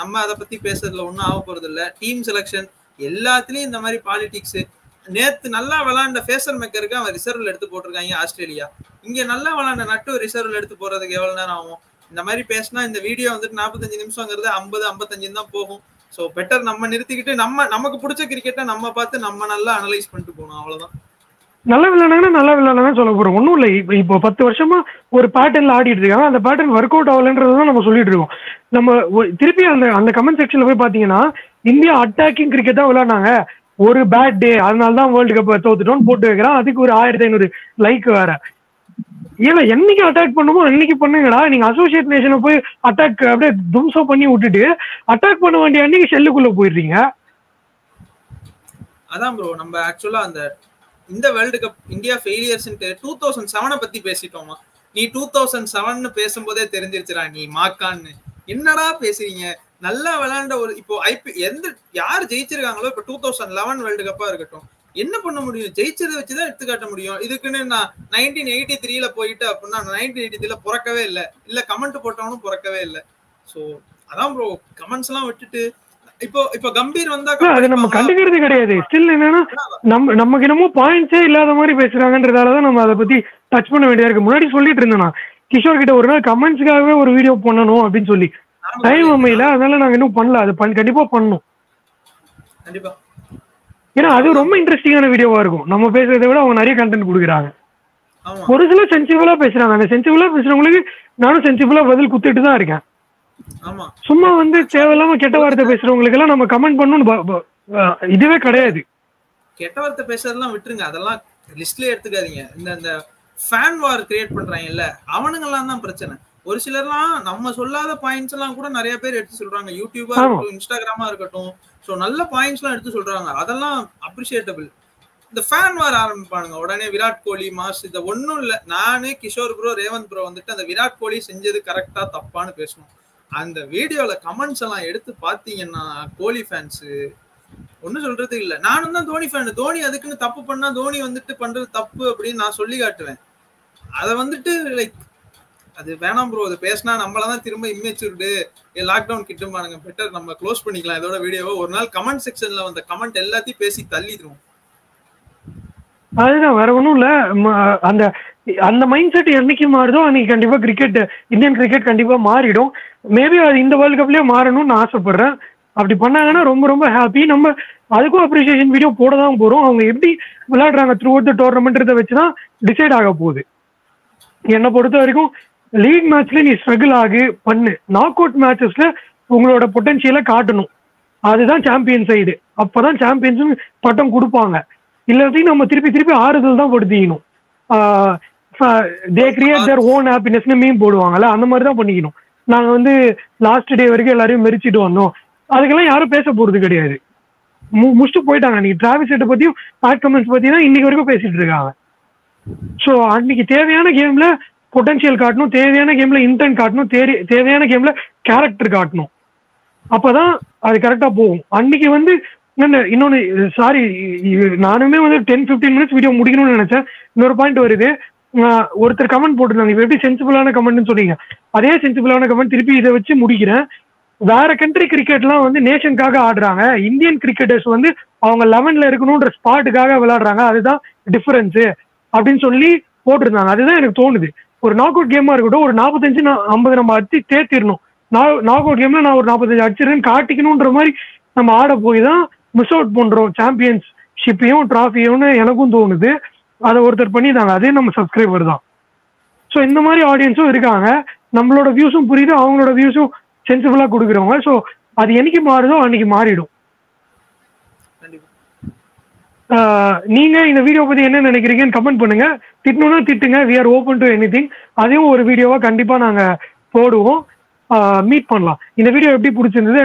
நம்ம அதை பத்தி பேசுறதுல ஒன்றும் ஆக போறது இல்லை. டீம் செலக்ஷன் எல்லாத்துலயும் இந்த மாதிரி பாலிடிக்ஸ். நேத்து நல்லா விளையாண்ட ஃபேசர் மேக்கருக்கு அவன் ரிசர்வ்ல எடுத்து போட்டிருக்காங்க ஆஸ்திரேலியா. இங்க நல்லா விளையாண்ட நட்டு ரிசர்வ்ல எடுத்து போறதுக்கு எவ்வளவு நேரம் ஆகும்? இந்த மாதிரி பேசினா இந்த வீடியோ வந்துட்டு 45 நிமிஷங்கிறது 50-55 தான் போகும். ஸோ பெட்டர் நம்ம நிறுத்திக்கிட்டு நமக்கு பிடிச்ச கிரிக்கெட்டை நம்ம பார்த்து நம்ம நல்லா அனலைஸ் பண்ணிட்டு போகணும், அவ்வளவுதான். நல்லா விளையாடுனா நல்லா விளையாடுனா சொல்ல போறோம், ஒன்றும் இல்லை. இப்போ 10 வருஷமா ஒரு பேட்டர்ன்ல ஆடிட்டு இருக்காங்க, அந்த பேட்டர்ன் ஒர்க் அவுட் ஆகலன்றதான் நம்ம சொல்லிட்டு இருக்கோம். நம்ம திருப்பி அந்த கமெண்ட் செக்ஷன்ல போய் பாத்தீங்கன்னா இந்தியா அட்டாக்கிங் கிரிக்கெட் தான் விளையாடுனாங்க, ஒரு பேட் டே அதனால தான் வேர்ல்டு கப் தோத்துட்டோம்னு போட்டு வைக்கிறான். அதுக்கு ஒரு 1500 லைக் வேற. ஏன்னா என்னைக்கு அட்டாக் பண்ணுமோ அன்னைக்கு பண்ணுங்கடா. நீங்க அசோசியேட் நேஷனை போய் அட்டாக் அப்படியே தும்சம் பண்ணி விட்டுட்டு அட்டாக் பண்ண வேண்டிய அன்னைக்கு ஷெல்லுக்குள்ள போயிடுறீங்க. அதான் ப்ரோ, நம்ம ஆக்சுவலா இந்த வேர்ல்டு கப் இந்தியா ஃபெயிலியர்ஸ் 2007 பத்தி பேசிட்டோமா? நீ 2007 பேசும்போதே தெரிஞ்சிருச்சுடா நீ மாக்கான்னு. என்னடா பேசுறீங்க? நல்லா விளையாண்ட ஒரு இப்போ யார் ஜெயிச்சிருக்காங்களோ இப்ப 2011 வேர்ல்டு கப்பா இருக்கட்டும், என்ன பண்ண முடியும்? ஜெயிச்சதை வச்சுதான் எடுத்துக்காட்ட முடியும். இதுக்குன்னு நான் 1983 போயிட்டு அப்படின்னா 1983 பிறக்கவே இல்ல கமெண்ட் போட்டவனும் பிறக்கவே இல்லை. ஸோ அதான் ப்ரோ, கமெண்ட்ஸ் எல்லாம் விட்டுட்டு இப்போ கம்பீர் வந்தா அது நம்ம கண்டுக்கிறது கிடையாது. ஸ்டில் என்னன்னா நமக்கு என்னமோ பாயிண்ட்ஸே இல்லாத மாதிரி பேசுறாங்கன்றதாலதான் நம்ம அதை பத்தி டச் பண்ண வேண்டியதா இருக்கு. முன்னாடி சொல்லிட்டு இருந்தேன் நான் கிஷோர் கிட்ட ஒரு நாள் கமெண்ட்ஸ்க்காகவே ஒரு வீடியோ பண்ணணும் அப்படின்னு சொல்லி, டைம் அமையல, அதனால நாங்க இன்னும் பண்ணல. அது கண்டிப்பா பண்ணணும். கண்டிப்பா, ஏன்னா அது ரொம்ப இன்ட்ரெஸ்டிங்கான வீடியோவா இருக்கும். நம்ம பேசுறதை விட அவங்க நிறைய கண்டென்ட் கொடுக்குறாங்க. ஒரு சில சென்சிபிளா பேசுறாங்க. அந்த சென்சிபிளா பேசுறவங்களுக்கு நானும் சென்சிபிளா பதில் குத்துட்டு தான் இருக்கேன். சும்மா தேவையில்லாம கெட்ட வார்த்தை பேசுறவங்களுக்கு எல்லாம் நம்ம கமெண்ட் பண்ணணும் இதுவே கிடையாது. கெட்ட வார்த்தை பேசுறதெல்லாம் விட்டுருங்க, அதெல்லாம் லிஸ்ட்லயே எடுத்துக்காதீங்க. இந்த ஃபேன் வார் கிரியேட் பண்றாங்கல்ல, அவனுங்கெல்லாம் தான் பிரச்சனை. ஒரு சிலர்லாம் நம்ம சொல்லாத பாயிண்ட்ஸ் எல்லாம் கூட நிறைய பேர் எடுத்து சொல்றாங்க, யூடியூபா இருக்கட்டும் இன்ஸ்டாகிராமா இருக்கட்டும். ஸோ நல்ல பாயிண்ட்ஸ் எல்லாம் எடுத்து சொல்றாங்க, அதெல்லாம் அப்ரிஷியேட்டபிள். இந்த ஃபேன் வார் ஆரம்பிப்பானுங்க உடனே விராட் கோலி மாஸ். இதை ஒன்றும் இல்லை, நானு கிஷோர் ப்ரோ ரேவந்த் ப்ரோ அந்த விராட் கோலி செஞ்சது கரெக்டா தப்பான்னு பேசணும். அந்த வீடியோல கமெண்ட்ஸ் எல்லாம் எடுத்து பாத்தீங்கன்னா கோலி ஃபேன்ஸ் ஒன்னும் சொல்றது இல்ல. நானும் தான் தோனி ஃபேன். தோனி அதுக்குன்னு தப்பு பண்ணா தோனி பண்றது தப்பு அப்படின்னு நான் சொல்லி காட்டுவேன். அதை லைக் அது வேணாம் ப்ரோ, அது பேசினா நம்மளதான் திரும்ப இம்மெச்சூர்டு லாக்டவுன் கிட்டுமானுங்க. பெட்டர் நம்ம க்ளோஸ் பண்ணிக்கலாம் இதோட வீடியோவை. ஒரு நாள் கமெண்ட் செக்ஷன்ல வந்த கமெண்ட் எல்லாத்தையும் பேசி தள்ளிடுவோம். அதுதான், வேற ஒன்றும் இல்லை. அந்த மைண்ட் செட் என்னைக்கு மாறுதோ அன்னைக்கு கண்டிப்பா இந்தியன் கிரிக்கெட் கண்டிப்பா மாறிடும். மேபி அது இந்த வேர்ல்டு கப்லயே மாறணும்னு நான் ஆசைப்படுறேன். அப்படி பண்ணாங்கன்னா ரொம்ப ரொம்ப ஹாப்பி. நம்ம அதுக்கும் அப்ரிசியேஷன் வீடியோ போட தான் போறோம். அவங்க எப்படி விளையாடுறாங்க த்ரூ அவுட் த டோர்னமெண்ட்றதை வச்சுதான் டிசைட் ஆக போகுது. என்னை பொறுத்த வரைக்கும் லீக் மேட்ச்ல நீ ஸ்ட்ரகிள் பண்ணு, நாக் அவுட் மேட்சஸ்ல உங்களோட பொட்டன்ஷியலை காட்டணும். அதுதான் சாம்பியன் சைடு. அப்பதான் சாம்பியன்ஸ் பட்டம் கொடுப்பாங்க. இல்லாட்டி நம்ம திருப்பி ஆறுதல் தான் படுத்திக்கணும். தே கிரியேட் தேர் ஓன் ஹாப்பினஸ்னு மீம் போடுவாங்கல்ல, அந்த மாதிரி தான் பண்ணிக்கணும். நாங்க லாஸ்ட் டே வரைக்கும் எல்லாரையும் மெரிச்சிட்டு வந்தோம், அதுக்கெல்லாம் யாரும் பேச போறது கிடையாது. முடிச்சுட்டு போயிட்டாங்க. நீங்க டிராவிஸ் ஹெட்டை பத்தியும் பேட் கமெண்ட்ஸ் பத்தி தான் இன்னைக்கு வரைக்கும் பேசிட்டு இருக்காங்க. ஸோ அன்னைக்கு தேவையான கேம்ல பொட்டன்ஷியல் காட்டணும், தேவையான கேம்ல இன்டென்ட் காட்டணும், தேவையான கேம்ல கேரக்டர் காட்டணும். அப்பதான் அது கரெக்டா போகும். அன்னைக்கு இன்னொன்னு சாரி, நானுமே 10-15 மினிட்ஸ் வீடியோ முடிக்கணும்னு நினைச்சேன். இன்னொரு பாயிண்ட் வருது. ஒருத்தர் கமெண்ட் போட்டிருந்தாங்க, இப்ப எப்படி சென்சிபிளான கமெண்ட்னு சொன்னீங்க, அதே சென்சிபிளான கமெண்ட் திருப்பி இதை வச்சு முடிக்கிறேன். வேற கண்ட்ரி கிரிக்கெட்லாம் நேஷனுக்காக ஆடுறாங்க, இந்தியன் கிரிக்கெட்டர்ஸ் அவங்க 11ல இருக்கணும்ன்ற ஸ்பாட்டுக்காக விளையாடுறாங்க, அதுதான் டிஃபரன்ஸ் அப்படின்னு சொல்லி போட்டிருந்தாங்க. அதுதான் எனக்கு தோணுது. ஒரு நாக் அவுட் கேமா இருக்கட்டும், ஒரு 45-50 நம்ம அடிச்சு தேத்திடணும். நாக் அவுட் கேம்ல நான் ஒரு 45 அடிச்சிருக்கேன்னு காட்டிக்கணும்ன்ற மாதிரி நம்ம ஆட போய் தான் மிஸ் அவுட் பண்றோம் சாம்பியன்ஷிப்பையும் டிராஃபியும் எனக்கும் தோணுது. அதை ஒருத்தர் பண்ணிட்டாங்க, அதே நம்ம சப்ஸ்கிரைபர் தான். ஸோ இந்த மாதிரி ஆடியன்ஸும் இருக்காங்க. நம்மளோட வியூஸும் புரியுது, அவங்களோட வியூஸும் சென்சிபிளா கொடுக்குறவங்க. ஸோ அது என்னைக்கு மாறுதோ அன்னைக்கு மாறிடும். நீங்க இந்த வீடியோ பத்தி என்ன நினைக்கிறீங்கன்னு கமெண்ட் பண்ணுங்க. திட்டணும்னா திட்டுங்க, we are open to anything. அதையும் ஒரு வீடியோவா கண்டிப்பா நாங்க போடுவோம். மீட் பண்ணலாம். இந்த வீடியோ எப்படி பிடிச்சிருந்தது